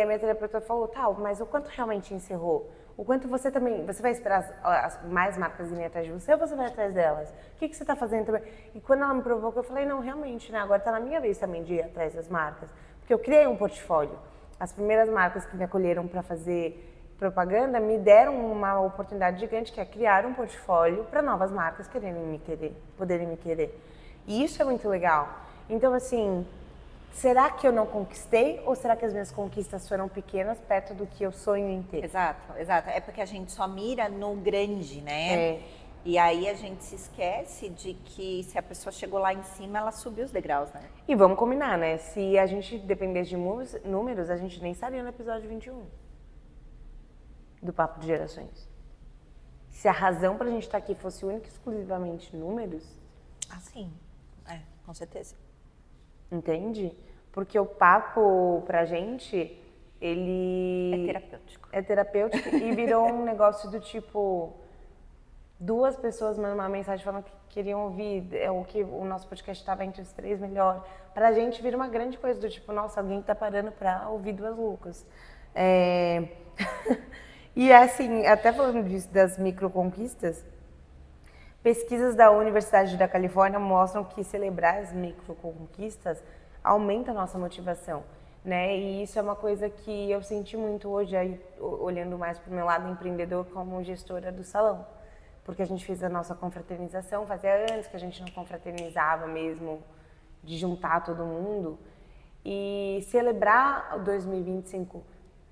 a minha terapeuta falou, mas o quanto realmente encerrou? O quanto você vai esperar mais marcas irem atrás de você ou você vai atrás delas? O que você está fazendo também? E quando ela me provocou, eu falei, não, realmente, né, agora está na minha vez também de ir atrás das marcas. Porque eu criei um portfólio. As primeiras marcas que me acolheram para fazer propaganda me deram uma oportunidade gigante, que é criar um portfólio para novas marcas poderem me querer. E isso é muito legal. Então, assim, será que eu não conquistei ou será que as minhas conquistas foram pequenas perto do que eu sonho em ter? Exato. É porque a gente só mira no grande, né? E aí a gente se esquece de que se a pessoa chegou lá em cima, ela subiu os degraus, né? E vamos combinar, né? Se a gente dependesse de números, a gente nem estaria no episódio 21 do Papo de Gerações. Se a razão pra gente estar aqui fosse única e exclusivamente números... sim. Com certeza. Entende? Porque o papo pra gente, ele... É terapêutico. É terapêutico e virou um negócio do tipo... 2 pessoas mandam uma mensagem falando que queriam ouvir o que o nosso podcast estava entre os 3 melhores. Pra gente vira uma grande coisa do tipo, nossa, alguém tá parando pra ouvir 2 loucas. E assim, até falando disso, das microconquistas, pesquisas da Universidade da Califórnia mostram que celebrar as microconquistas aumenta a nossa motivação, né? E isso é uma coisa que eu senti muito hoje, aí, olhando mais para o meu lado empreendedor como gestora do salão. Porque a gente fez a nossa confraternização, fazia anos que a gente não confraternizava mesmo, de juntar todo mundo. E celebrar o 2025,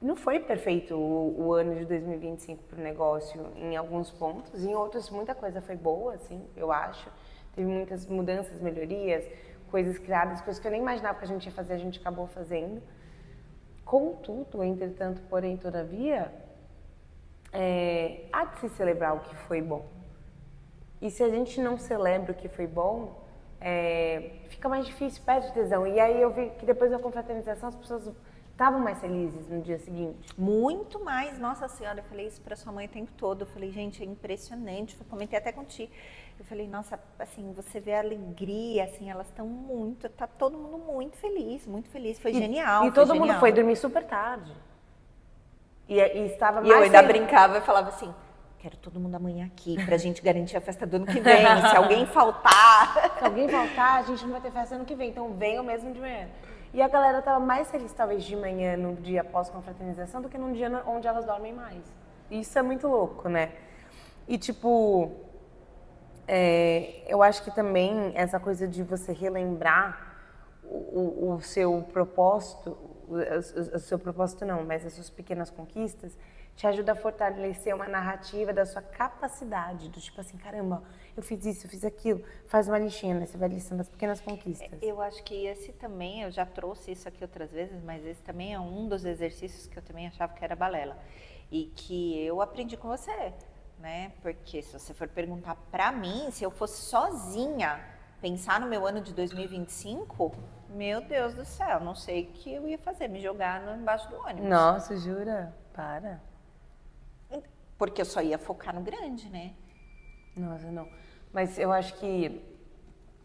não foi perfeito o ano de 2025 para o negócio em alguns pontos, em outros muita coisa foi boa, assim, eu acho. Teve muitas mudanças, melhorias, coisas criadas, coisas que eu nem imaginava que a gente ia fazer, a gente acabou fazendo. Contudo, entretanto, porém, todavia, há de se celebrar o que foi bom. E se a gente não celebra o que foi bom, fica mais difícil, perde tesão. E aí eu vi que depois da confraternização as pessoas estavam mais felizes no dia seguinte. Muito mais, nossa senhora, eu falei isso pra sua mãe o tempo todo. Eu falei, gente, é impressionante. Eu comentei até contigo. Eu falei, nossa, assim, você vê a alegria, assim, elas estão muito, tá todo mundo muito feliz, muito feliz. Foi genial. E todo mundo genial. foi dormir super tarde. E estava E mais eu ainda feliz. brincava e falava assim, quero todo mundo amanhã aqui pra gente garantir a festa do ano que vem. Se alguém faltar. Se alguém faltar, a gente não vai ter festa ano que vem, então venham mesmo de manhã. E a galera tava mais feliz, talvez, de manhã, no dia após confraternização, do que num dia onde elas dormem mais. Isso é muito louco, né? E, tipo, eu acho que também essa coisa de você relembrar o seu propósito, o seu propósito não, mas as suas pequenas conquistas, te ajuda a fortalecer uma narrativa da sua capacidade, do tipo assim, caramba, eu fiz isso, eu fiz aquilo. Faz uma listinha, né? Você vai listando as pequenas conquistas. Eu acho que esse também, eu já trouxe isso aqui outras vezes, mas esse também é um dos exercícios que eu também achava que era balela. E que eu aprendi com você, né? Porque se você for perguntar pra mim, se eu fosse sozinha pensar no meu ano de 2025, meu Deus do céu, não sei o que eu ia fazer, me jogar embaixo do ônibus. Nossa, jura? Para. Porque eu só ia focar no grande, né? Nossa, não. Mas eu acho que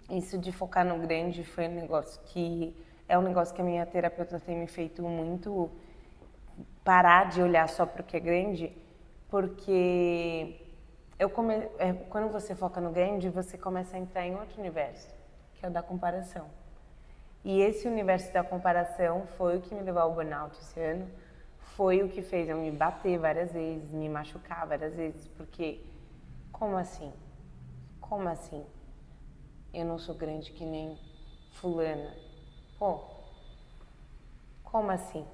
isso de focar no grande foi um negócio que... É um negócio que a minha terapeuta tem me feito muito parar de olhar só para o que é grande, porque quando você foca no grande, você começa a entrar em outro universo, que é o da comparação. E esse universo da comparação foi o que me levou ao burnout esse ano, foi o que fez eu me bater várias vezes, me machucar várias vezes, porque como assim? Como assim? Eu não sou grande que nem fulana. Pô, como assim?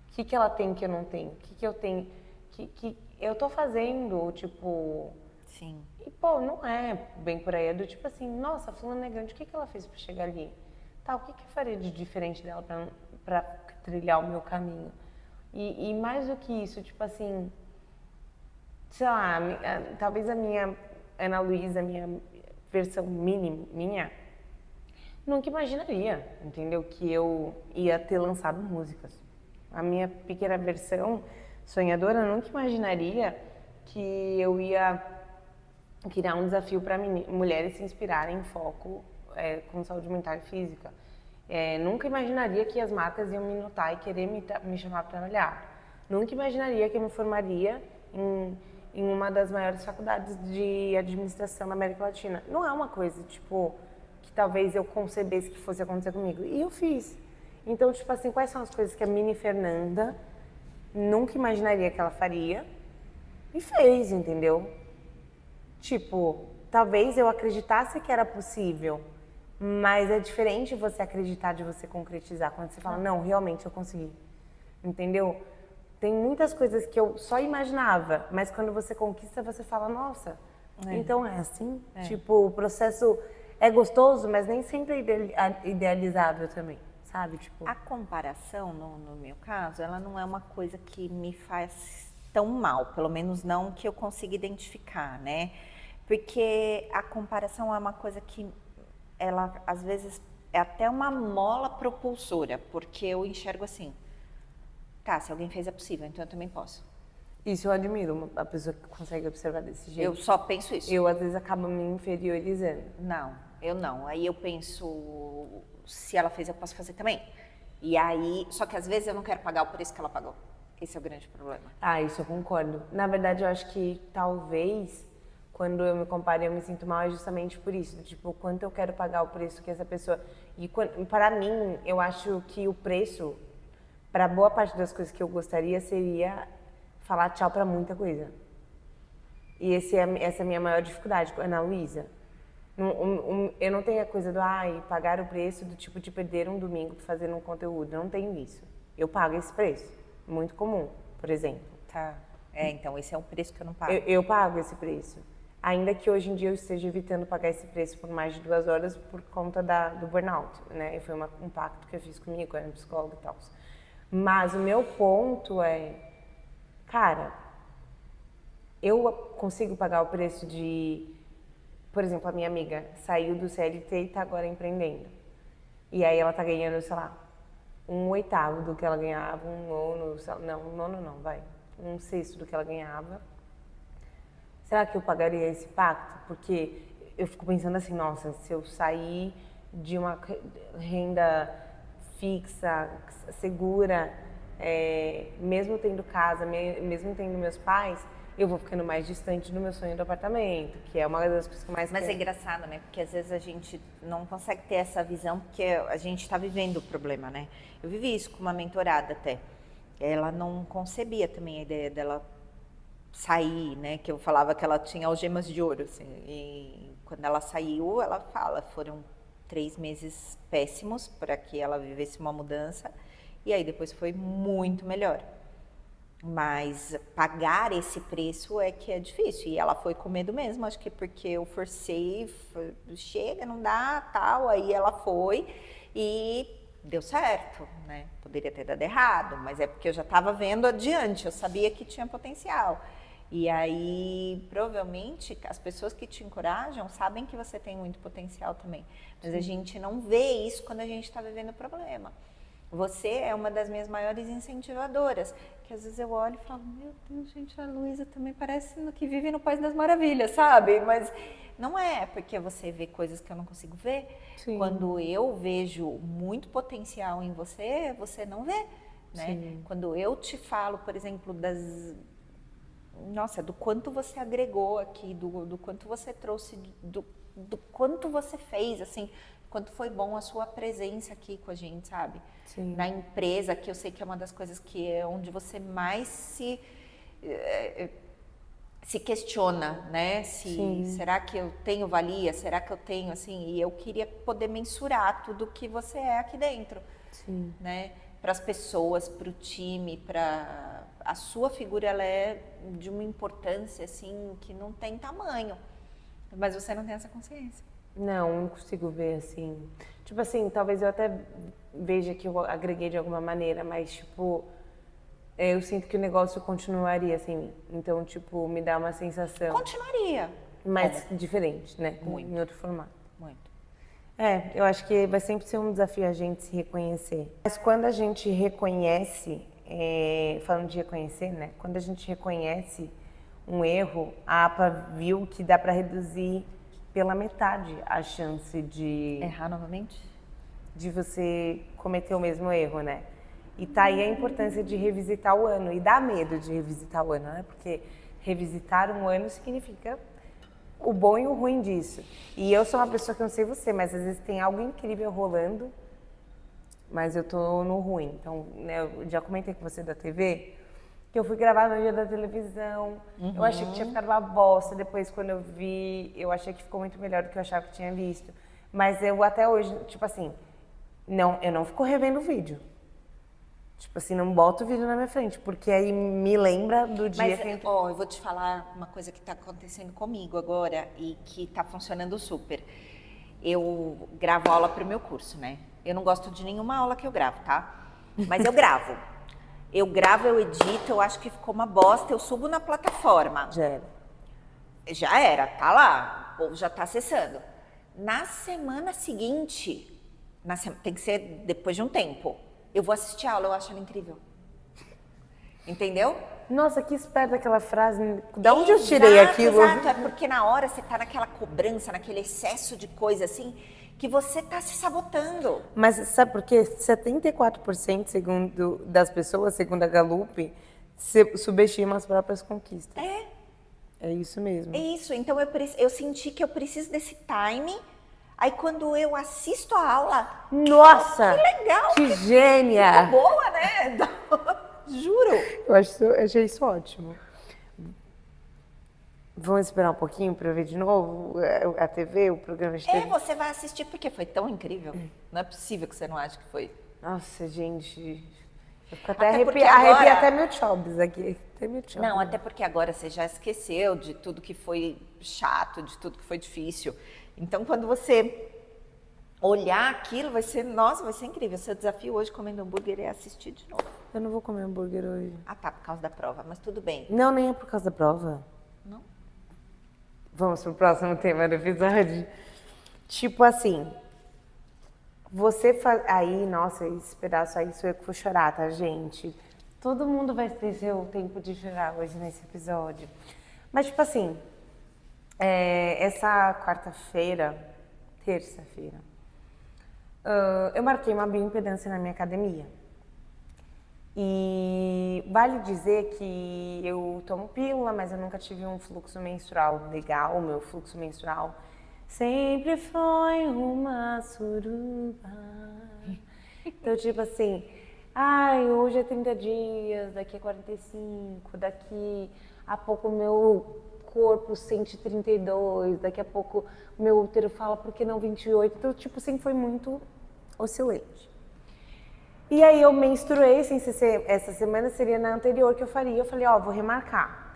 O que ela tem que eu não tenho? O que eu tenho que eu tô fazendo, tipo... Sim. E, pô, não é bem por aí. É do tipo assim, nossa, fulana é grande, o que ela fez pra chegar ali? Tá, o que eu faria de diferente dela pra trilhar o meu caminho? E mais do que isso, tipo assim, sei lá, talvez a minha Ana Luísa, a minha versão minha, nunca imaginaria, entendeu? Que eu ia ter lançado músicas. A minha pequena versão sonhadora nunca imaginaria que eu ia criar um desafio para mulheres se inspirarem em foco com saúde mental e física. Nunca imaginaria que as marcas iam me notar e querer me chamar para trabalhar. Nunca imaginaria que eu me formaria em uma das maiores faculdades de administração da América Latina. Não é uma coisa, tipo, que talvez eu concebesse que fosse acontecer comigo. E eu fiz. Então, tipo assim, quais são as coisas que a Mini Fernanda nunca imaginaria que ela faria e fez, entendeu? Tipo, talvez eu acreditasse que era possível, mas é diferente você acreditar de você concretizar. Quando você fala, não, realmente eu consegui. Entendeu? Tem muitas coisas que eu só imaginava, mas quando você conquista, você fala, nossa, então é assim? Tipo, o processo é gostoso, mas nem sempre é idealizável também, sabe? Tipo... A comparação, no meu caso, ela não é uma coisa que me faz tão mal, pelo menos não que eu consiga identificar, né? Porque a comparação é uma coisa que ela, às vezes, é até uma mola propulsora, porque eu enxergo assim, tá, se alguém fez é possível, então eu também posso. Isso eu admiro, a pessoa que consegue observar desse jeito. Eu só penso isso. Eu, às vezes, acabo me inferiorizando. Não, eu não. Aí eu penso, se ela fez, eu posso fazer também. E aí, só que às vezes eu não quero pagar o preço que ela pagou. Esse é o grande problema. Ah, isso eu concordo. Na verdade, eu acho que talvez... Quando eu me comparo e eu me sinto mal, é justamente por isso. Tipo, quanto eu quero pagar o preço que essa pessoa... E para mim, eu acho que o preço, para boa parte das coisas que eu gostaria, seria falar tchau para muita coisa. E essa é a minha maior dificuldade com a Ana Luísa. Eu não tenho a coisa do, pagar o preço do tipo de perder um domingo para fazer um conteúdo. Não tenho isso. Eu pago esse preço. Muito comum, por exemplo. Tá. Então esse é um preço que eu não pago. Eu pago esse preço. Ainda que hoje em dia eu esteja evitando pagar esse preço por mais de 2 horas por conta do burnout, né? Foi um pacto que eu fiz comigo, era psicóloga e tal. Mas o meu ponto é, cara, eu consigo pagar o preço de... Por exemplo, a minha amiga saiu do CLT e tá agora empreendendo. E aí ela tá ganhando, sei lá, 1/8 do que ela ganhava, um nono, não, um nono não, vai, 1/6 do que ela ganhava. Será que eu pagaria esse pacto? Porque eu fico pensando assim, nossa, se eu sair de uma renda fixa, segura, mesmo tendo casa, mesmo tendo meus pais, eu vou ficando mais distante do meu sonho do apartamento, que é uma das coisas que eu mais Mas quero. é engraçado, né? Porque às vezes a gente não consegue ter essa visão porque a gente está vivendo o problema, né? Eu vivi isso com uma mentorada até. Ela não concebia também a ideia dela sair, né? Que eu falava que ela tinha algemas de ouro, assim. E quando ela saiu, ela fala, foram 3 meses péssimos para que ela vivesse uma mudança. E aí depois foi muito melhor. Mas pagar esse preço é que é difícil. E ela foi com medo mesmo, acho que porque eu forcei, chega, não dá, tal. Aí ela foi e deu certo, né? Poderia ter dado errado, mas é porque eu já estava vendo adiante, eu sabia que tinha potencial. E aí, provavelmente, as pessoas que te encorajam sabem que você tem muito potencial também. Mas a gente não vê isso quando a gente está vivendo o problema. Você é uma das minhas maiores incentivadoras, que às vezes eu olho e falo, meu Deus, gente, a Luísa também parece que vive no País das Maravilhas, sabe? Mas não é, porque você vê coisas que eu não consigo ver. Sim. Quando eu vejo muito potencial em você, você não vê, né? Sim. Quando eu te falo, por exemplo, do quanto você agregou aqui, do quanto você trouxe, do quanto você fez, assim, quanto foi bom a sua presença aqui com a gente, sabe? Sim. Na empresa, que eu sei que é uma das coisas que é onde você mais se questiona, né? Será que eu tenho valia? Será que eu tenho, assim? E eu queria poder mensurar tudo que você é aqui dentro, Sim. né? Para as pessoas, para o time, a sua figura, ela é de uma importância, assim, que não tem tamanho. Mas você não tem essa consciência. Não consigo ver assim. Tipo assim, talvez eu até veja que eu agreguei de alguma maneira, mas tipo, eu sinto que o negócio continuaria assim. Então, tipo, me dá uma sensação. Continuaria. Mas diferente, né? Muito. Em outro formato. Muito. Eu acho que vai sempre ser um desafio a gente se reconhecer. Mas quando a gente reconhece, falando de reconhecer, né? Quando a gente reconhece um erro, a APA viu que dá para reduzir pela metade a chance de Errar novamente? De você cometer o mesmo erro, né? E tá aí a importância de revisitar o ano. E dá medo de revisitar o ano, né? Porque revisitar um ano significa o bom e o ruim disso. E eu sou uma pessoa que não sei você, mas às vezes tem algo incrível rolando, mas eu tô no ruim. Então, né, eu já comentei com você da TV, que eu fui gravar no dia da televisão. Eu achei que tinha ficado uma bosta. Depois, quando eu vi, eu achei que ficou muito melhor do que eu achava que tinha visto. Mas eu até hoje, tipo assim, eu não fico revendo o vídeo. Tipo assim, não boto o vídeo na minha frente, porque aí me lembra do dia que... Mas, eu vou te falar uma coisa que está acontecendo comigo agora e que está funcionando super. Eu gravo aula para o meu curso, né? Eu não gosto de nenhuma aula que eu gravo, tá? Mas eu gravo. Eu gravo, eu edito, eu acho que ficou uma bosta, eu subo na plataforma. Já era. Já era, tá lá, o povo já tá acessando. Na semana seguinte, tem que ser depois de um tempo, eu vou assistir a aula, eu acho ela incrível. Entendeu? Nossa, que esperta aquela frase. Da onde eu tirei aquilo? Exato, é porque na hora você tá naquela cobrança, naquele excesso de coisa assim, que você tá se sabotando. Mas sabe por quê? 74% das pessoas, segundo a Gallup, subestimam as próprias conquistas. É isso mesmo. É isso, então eu senti que eu preciso desse time. Aí quando eu assisto a aula... Nossa! Que legal! Que gênia! Ficou boa, né? Juro! Eu achei isso ótimo. Vamos esperar um pouquinho para eu ver de novo a TV, o programa de TV? Você vai assistir porque foi tão incrível. Não é possível que você não ache que foi. Nossa, gente... Eu fico até arrepia até meu chobs aqui. Não, até porque agora você já esqueceu de tudo que foi chato, de tudo que foi difícil. Então, quando você olhar aquilo, vai ser incrível. Seu desafio hoje comendo hambúrguer é assistir de novo. Eu não vou comer hambúrguer hoje. Ah, tá, por causa da prova, mas tudo bem. Não, nem é por causa da prova. Não? Vamos pro próximo tema do episódio. Tipo assim, Aí, nossa, esse pedaço aí sou eu que vou chorar, tá, gente? Todo mundo vai ter seu tempo de chorar hoje nesse episódio. Mas, tipo assim, essa terça-feira, eu marquei uma bioimpedância na minha academia. E vale dizer que eu tomo pílula, mas eu nunca tive um fluxo menstrual legal. O meu fluxo menstrual sempre foi uma suruba. Então, tipo assim, hoje é 30 dias, daqui a 45, daqui a pouco o meu corpo sente 32, daqui a pouco o meu útero fala por que não 28. Então, tipo, sempre foi muito oscilante. E aí eu menstruei, sem ser essa semana, seria na anterior que eu faria. Eu falei, vou remarcar.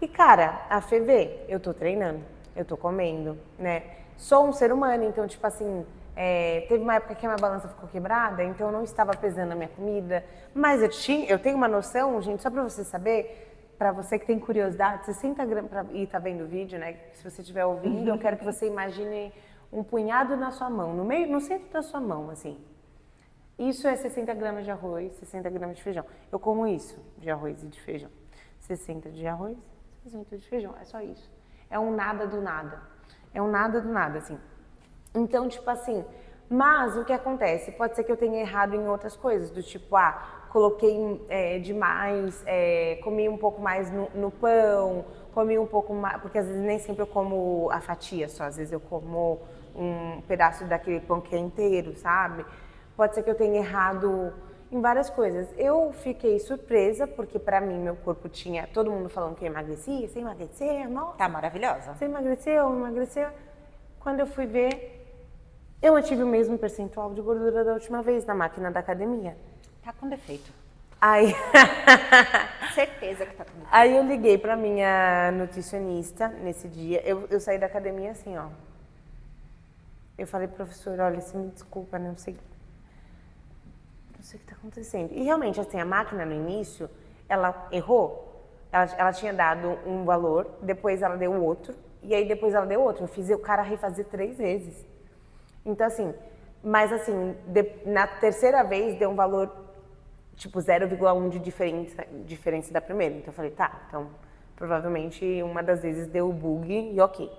E cara, a FV, eu tô treinando, eu tô comendo, né? Sou um ser humano, então tipo assim, teve uma época que a minha balança ficou quebrada, então eu não estava pesando a minha comida. Mas eu tenho uma noção, gente, só pra você saber, pra você que tem curiosidade, 60 gramas, e tá vendo o vídeo, né? Se você estiver ouvindo, eu quero que você imagine um punhado na sua mão, no centro da sua mão, assim. Isso é 60 gramas de arroz, 60 gramas de feijão. Eu como isso de arroz e de feijão. 60 de arroz, 60 de feijão. É só isso. É um nada do nada. É um nada do nada, assim. Então, tipo assim, mas o que acontece? Pode ser que eu tenha errado em outras coisas, do tipo, coloquei demais, comi um pouco mais no pão, comi um pouco mais, porque às vezes nem sempre eu como a fatia só, às vezes eu como um pedaço daquele pão que é inteiro, sabe? Pode ser que eu tenha errado em várias coisas. Eu fiquei surpresa, porque pra mim meu corpo tinha todo mundo falando que eu emagreci, você emagreceu, nossa. Tá maravilhosa. Você emagreceu. Quando eu fui ver, eu mantive o mesmo percentual de gordura da última vez na máquina da academia. Tá com defeito. Aí, Certeza que tá com defeito. aí eu liguei pra minha nutricionista nesse dia. Eu saí da academia assim, ó. Eu falei, professor, olha, você me desculpa, não sei o que está acontecendo. E realmente, assim, a máquina no início, ela errou. Ela tinha dado um valor, depois ela deu outro, e aí depois ela deu outro. Eu fiz o cara refazer 3 vezes. Então, assim, mas assim, na terceira vez deu um valor, tipo, 0,1 de diferença da primeira. Então eu falei, tá, então provavelmente uma das vezes deu bug e ok.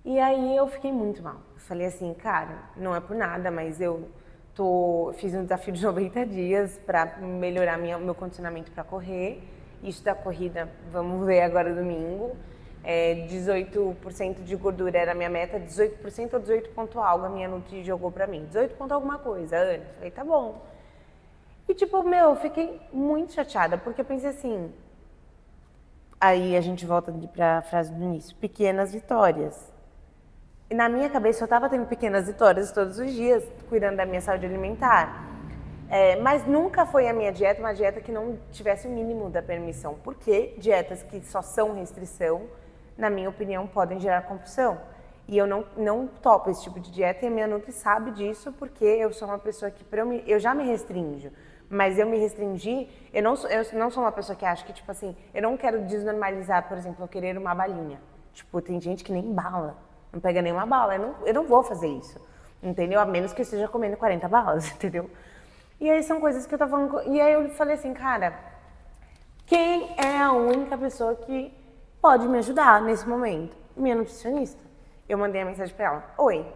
E aí eu fiquei muito mal. Eu falei assim, cara, não é por nada, mas eu fiz um desafio de 90 dias para melhorar meu condicionamento para correr. Isso da corrida, vamos ver agora domingo. 18% de gordura era a minha meta, 18% ou 18 ponto algo a minha Nutri jogou pra mim. 18 ponto alguma coisa, Ana. Falei, tá bom. E tipo, eu fiquei muito chateada, porque eu pensei assim... Aí a gente volta pra frase do início, pequenas vitórias. E na minha cabeça eu tava tendo pequenas vitórias todos os dias, cuidando da minha saúde alimentar. Mas nunca foi a minha dieta uma dieta que não tivesse o mínimo da permissão. Porque dietas que só são restrição, na minha opinião, podem gerar compulsão. E eu não topo esse tipo de dieta e a minha Nutri sabe disso, porque eu sou uma pessoa que, eu já me restringo. Mas eu me restringi, eu não sou uma pessoa que acha que, tipo assim, eu não quero desnormalizar, por exemplo, eu querer uma balinha. Tipo, tem gente que nem bala, não pega nenhuma bala, eu não vou fazer isso, entendeu? A menos que eu esteja comendo 40 balas, entendeu? E aí são coisas que eu tava falando, e aí eu falei assim, cara, quem é a única pessoa que pode me ajudar nesse momento? Minha nutricionista. Eu mandei a mensagem pra ela, oi,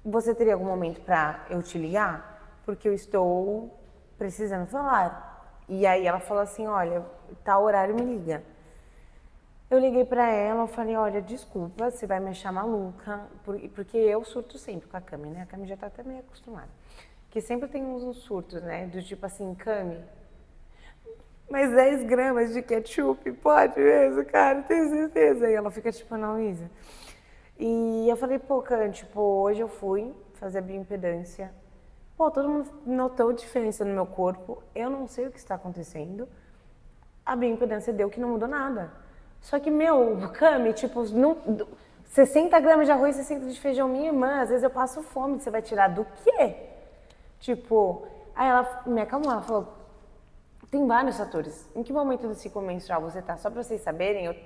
você teria algum momento pra eu te ligar? Porque eu estou precisando falar. E aí ela falou assim, olha, tal horário me liga. Eu liguei pra ela, eu falei, olha, desculpa, você vai me achar maluca, porque eu surto sempre com a Cami, né? A Cami já tá até meio acostumada. Que sempre tem uns surtos, né? Do tipo assim, Cami, mas 10 gramas de ketchup, pode mesmo, cara, tenho certeza. E ela fica tipo, não, Isa. E eu falei, pô, Cami, tipo, hoje eu fui fazer a bioimpedância. Pô, todo mundo notou diferença no meu corpo, eu não sei o que está acontecendo. A bioimpedância deu que não mudou nada. Só que, Cami, tipo, 60 gramas de arroz, 60 de feijão, minha irmã, às vezes eu passo fome, você vai tirar do quê? Tipo, aí ela me acalmou, ela falou, tem vários fatores. Em que momento do ciclo menstrual você tá? Só pra vocês saberem,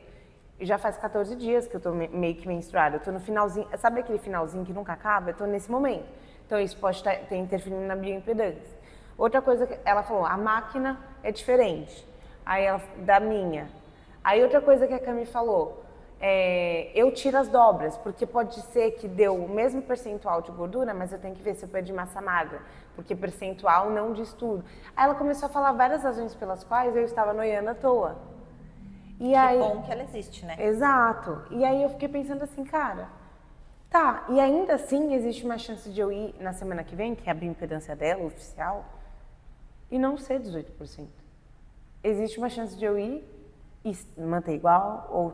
Já faz 14 dias que eu tô meio que menstruada. Eu tô no finalzinho, sabe aquele finalzinho que nunca acaba? Eu tô nesse momento. Então isso pode ter interferindo na bioimpedância. Outra coisa que ela falou, a máquina é diferente. Aí ela, da minha. Aí outra coisa que a Cami falou, eu tiro as dobras, porque pode ser que deu o mesmo percentual de gordura, mas eu tenho que ver se eu perdi massa magra, porque percentual não diz tudo. Aí ela começou a falar várias razões pelas quais eu estava noiando à toa. E que aí, bom que ela existe, né? Exato. E aí eu fiquei pensando assim, cara, tá, e ainda assim existe uma chance de eu ir na semana que vem, que é a bioimpedância dela, oficial, e não ser 18%. Existe uma chance de eu ir e manter igual, ou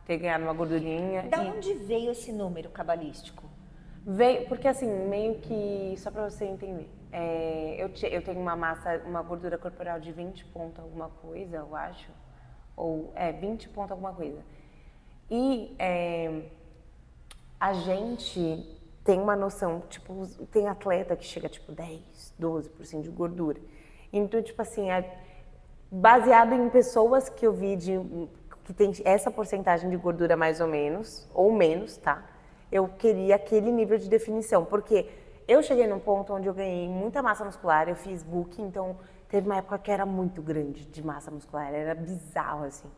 ter ganhado uma gordurinha. Da onde veio esse número cabalístico? Veio, porque assim, meio que, só pra você entender, eu tenho uma gordura corporal de 20 ponto alguma coisa, eu acho, ou 20 ponto alguma coisa. E a gente tem uma noção, tipo, tem atleta que chega tipo 10, 12% de gordura. Então, tipo assim, baseado em pessoas que eu vi que tem essa porcentagem de gordura mais ou menos, ou menos, tá? Eu queria aquele nível de definição, porque eu cheguei num ponto onde eu ganhei muita massa muscular, eu fiz book, então teve uma época que era muito grande de massa muscular, era bizarro, assim.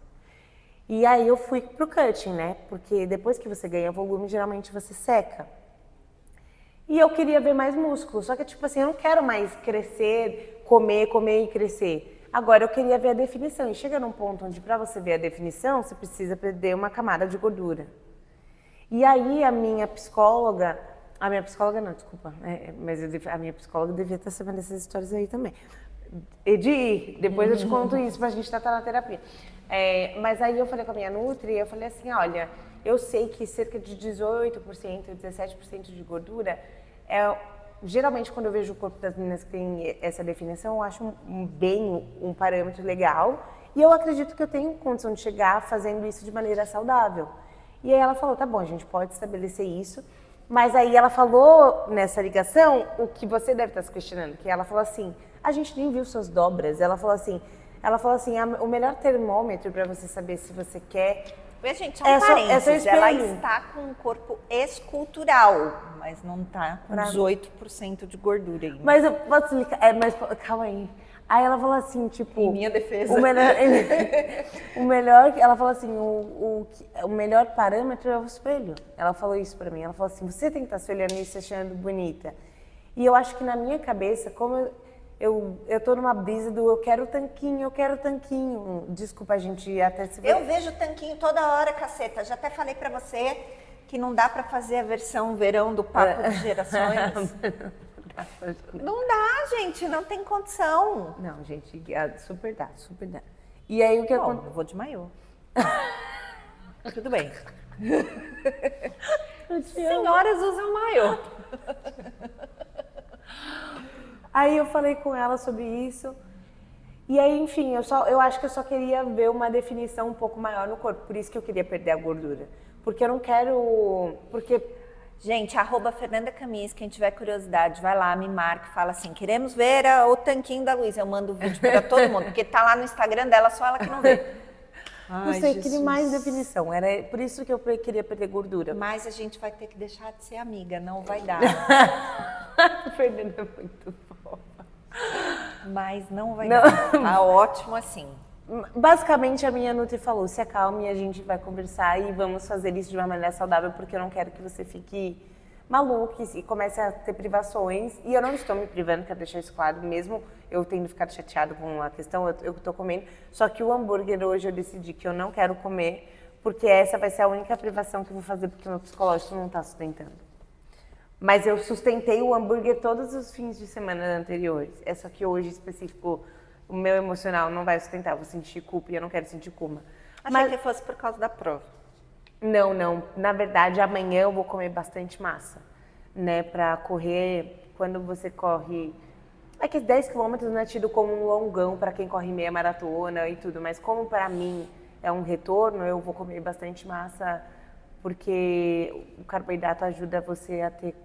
E aí eu fui pro cutting, né? Porque depois que você ganha volume, geralmente você seca. E eu queria ver mais músculo, só que tipo assim, eu não quero mais crescer, comer e crescer. Agora eu queria ver a definição. E chega num ponto onde para você ver a definição, você precisa perder uma camada de gordura. E aí a minha psicóloga não, desculpa, mas a minha psicóloga devia estar sabendo dessas histórias aí também. Edi, depois eu te conto isso pra gente tratar na terapia. Mas aí eu falei com a minha nutri, eu falei assim, olha, eu sei que cerca de 18%, 17% de gordura geralmente quando eu vejo o corpo das meninas que tem essa definição, eu acho um parâmetro legal e eu acredito que eu tenho condição de chegar fazendo isso de maneira saudável. E aí ela falou, tá bom, a gente pode estabelecer isso, mas aí ela falou nessa ligação o que você deve estar se questionando, que ela falou assim, a gente nem viu suas dobras, ela falou assim, o melhor termômetro para você saber se você quer... Gente, só um parênteses, ela está com um corpo escultural, mas não está com 18% de gordura ainda. Mas eu posso explicar, mas calma aí. Aí ela falou assim, tipo... Em minha defesa. Ela falou assim, o melhor parâmetro é o espelho. Ela falou isso pra mim, ela falou assim, você tem que estar se olhando e se achando bonita. E eu acho que na minha cabeça, como eu tô numa brisa do eu quero tanquinho. Desculpa, a gente até se... Eu vejo tanquinho toda hora, caceta. Já até falei pra você que não dá pra fazer a versão verão do Papo de Gerações. Não dá, gente, não tem condição. Não, gente, super dá. E aí o que aconteceu? Eu vou de maiô. Tudo bem. Senhoras usam maiô. Aí eu falei com ela sobre isso. E aí, enfim, eu acho que eu só queria ver uma definição um pouco maior no corpo. Por isso que eu queria perder a gordura. Porque eu não quero... Gente, @Fernanda Camis, quem tiver curiosidade, vai lá, me marca, fala assim, queremos ver o tanquinho da Luísa. Eu mando o vídeo para todo mundo, porque tá lá no Instagram dela, só ela que não vê. Não sei, queria mais definição. Era por isso que eu queria perder gordura. Mas a gente vai ter que deixar de ser amiga, não vai dar. Fernanda é muito fofa. Mas não vai dar. Tá ótimo assim. Basicamente, a minha nutri falou, se acalme, a gente vai conversar e vamos fazer isso de uma maneira saudável, porque eu não quero que você fique maluca e comece a ter privações. E eu não estou me privando, quero deixar isso claro, mesmo eu tendo ficado chateado com a questão, eu estou comendo. Só que o hambúrguer hoje eu decidi que eu não quero comer, porque essa vai ser a única privação que eu vou fazer, porque o meu psicológico não está sustentando. Mas eu sustentei o hambúrguer todos os fins de semana anteriores. É só que hoje, específico, o meu emocional não vai sustentar. Eu vou sentir culpa e eu não quero sentir culpa. Achei que fosse por causa da prova. Não. Na verdade, amanhã eu vou comer bastante massa, né? Pra correr, quando você corre... É que 10 quilômetros não é tido como um longão para quem corre meia maratona e tudo. Mas como para mim é um retorno, eu vou comer bastante massa, porque o carboidrato ajuda você a ter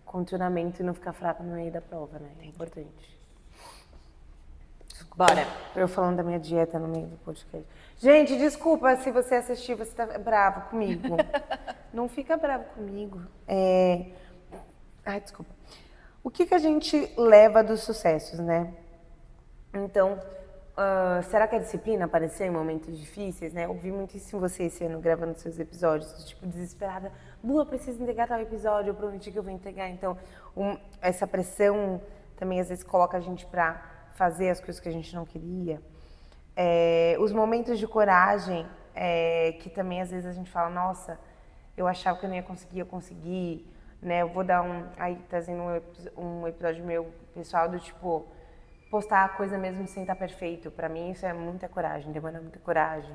condicionamento e não ficar fraco no meio da prova, né? É importante. Bora. Eu falando da minha dieta no meio do podcast. Gente, desculpa se você assistiu, você tá bravo comigo. Não fica bravo comigo. Ai, desculpa. O que a gente leva dos sucessos, né? Então, será que a disciplina apareceu em momentos difíceis, né? Eu ouvi muito isso em você esse ano, gravando seus episódios, tipo, desesperada. Lu, eu preciso entregar tal episódio, eu prometi que eu vou entregar. Então, essa pressão também às vezes coloca a gente pra fazer as coisas que a gente não queria. Os momentos de coragem, que também às vezes a gente fala, nossa, eu achava que eu não ia conseguir, eu consegui, né? Eu vou dar aí trazendo um episódio meu pessoal do tipo, postar a coisa mesmo sem estar perfeito. Pra mim isso é muita coragem, demanda muita coragem.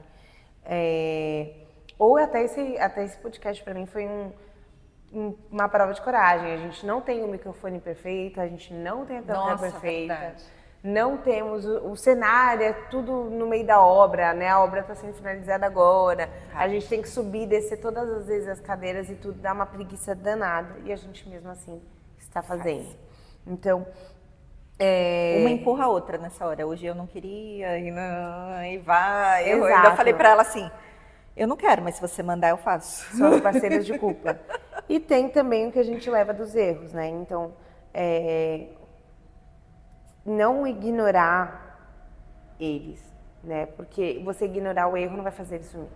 Ou até esse podcast pra mim foi uma prova de coragem. A gente não tem o microfone perfeito, a gente não tem a câmera perfeita. Verdade. Não temos o cenário, é tudo no meio da obra, né? A obra está sendo finalizada agora. A gente tem que subir, descer todas as vezes as cadeiras e tudo, dá uma preguiça danada. E a gente mesmo assim está fazendo. Então, uma empurra a outra nessa hora. Hoje eu não queria, e vai. Exato. Eu ainda falei para ela assim, eu não quero, mas se você mandar eu faço. São as parceiras de culpa. E tem também o que a gente leva dos erros, né? Então, não ignorar eles, né? Porque você ignorar o erro não vai fazer ele sumir.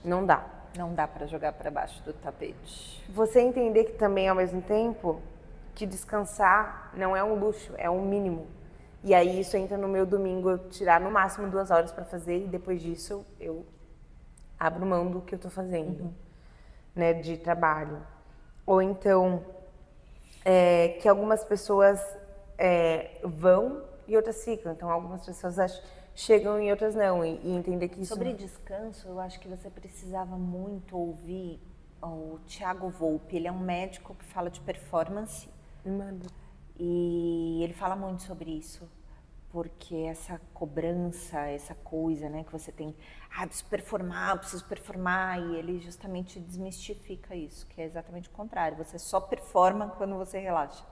Não dá. Não dá para jogar para baixo do tapete. Você entender que também, ao mesmo tempo, que descansar não é um luxo, é um mínimo. E aí isso entra no meu domingo, eu tirar no máximo 2 horas para fazer e depois disso eu abro mão do que eu tô fazendo, né? De trabalho. Ou então, que algumas pessoas vão e outras ficam. Então, algumas pessoas chegam e outras não. E entender que isso... Sobre descanso, eu acho que você precisava muito ouvir o Thiago Volpe. Ele é um médico que fala de performance. E ele fala muito sobre isso. Porque essa cobrança, essa coisa, né, que você tem... preciso performar. E ele justamente desmistifica isso, que é exatamente o contrário. Você só performa quando você relaxa.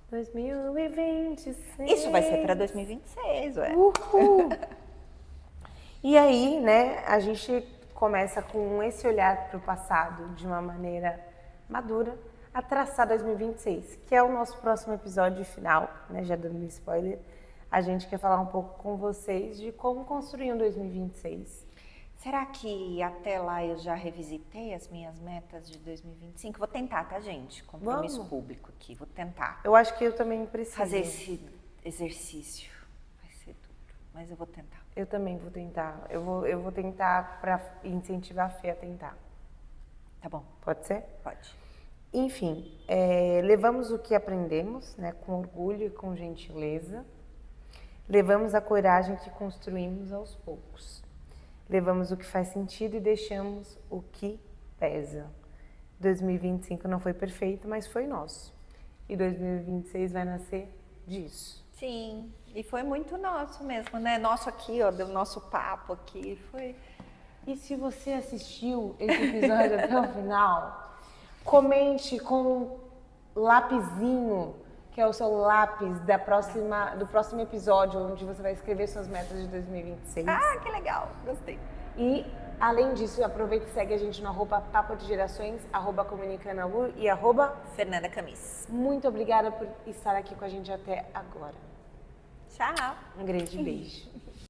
2026. Isso vai ser para 2026, ué. Uhul. E aí, né, a gente começa com esse olhar para o passado de uma maneira madura a traçar 2026, que é o nosso próximo episódio final, né, já dando um spoiler. A gente quer falar um pouco com vocês de como construir um 2026. Será que até lá eu já revisitei as minhas metas de 2025? Vou tentar, tá, gente? Compromisso público aqui, vou tentar. Eu acho que eu também preciso. Fazer esse exercício. Vai ser duro, mas eu vou tentar. Eu também vou tentar. Eu vou tentar para incentivar a Fê a tentar. Tá bom. Pode ser? Pode. Enfim, levamos o que aprendemos, né, com orgulho e com gentileza. Levamos a coragem que construímos aos poucos. Levamos o que faz sentido e deixamos o que pesa. 2025 não foi perfeito, mas foi nosso. E 2026 vai nascer disso. Sim, e foi muito nosso mesmo, né? Nosso aqui, ó, do nosso papo aqui, foi... E se você assistiu esse episódio até o final, comente com um lapisinho, que é o seu lápis do próximo episódio, onde você vai escrever suas metas de 2026. Ah, que legal, gostei. E, além disso, aproveita e segue a gente no @papo de gerações, @comunicanalu e Fernanda Camis. Muito obrigada por estar aqui com a gente até agora. Tchau. Um grande beijo.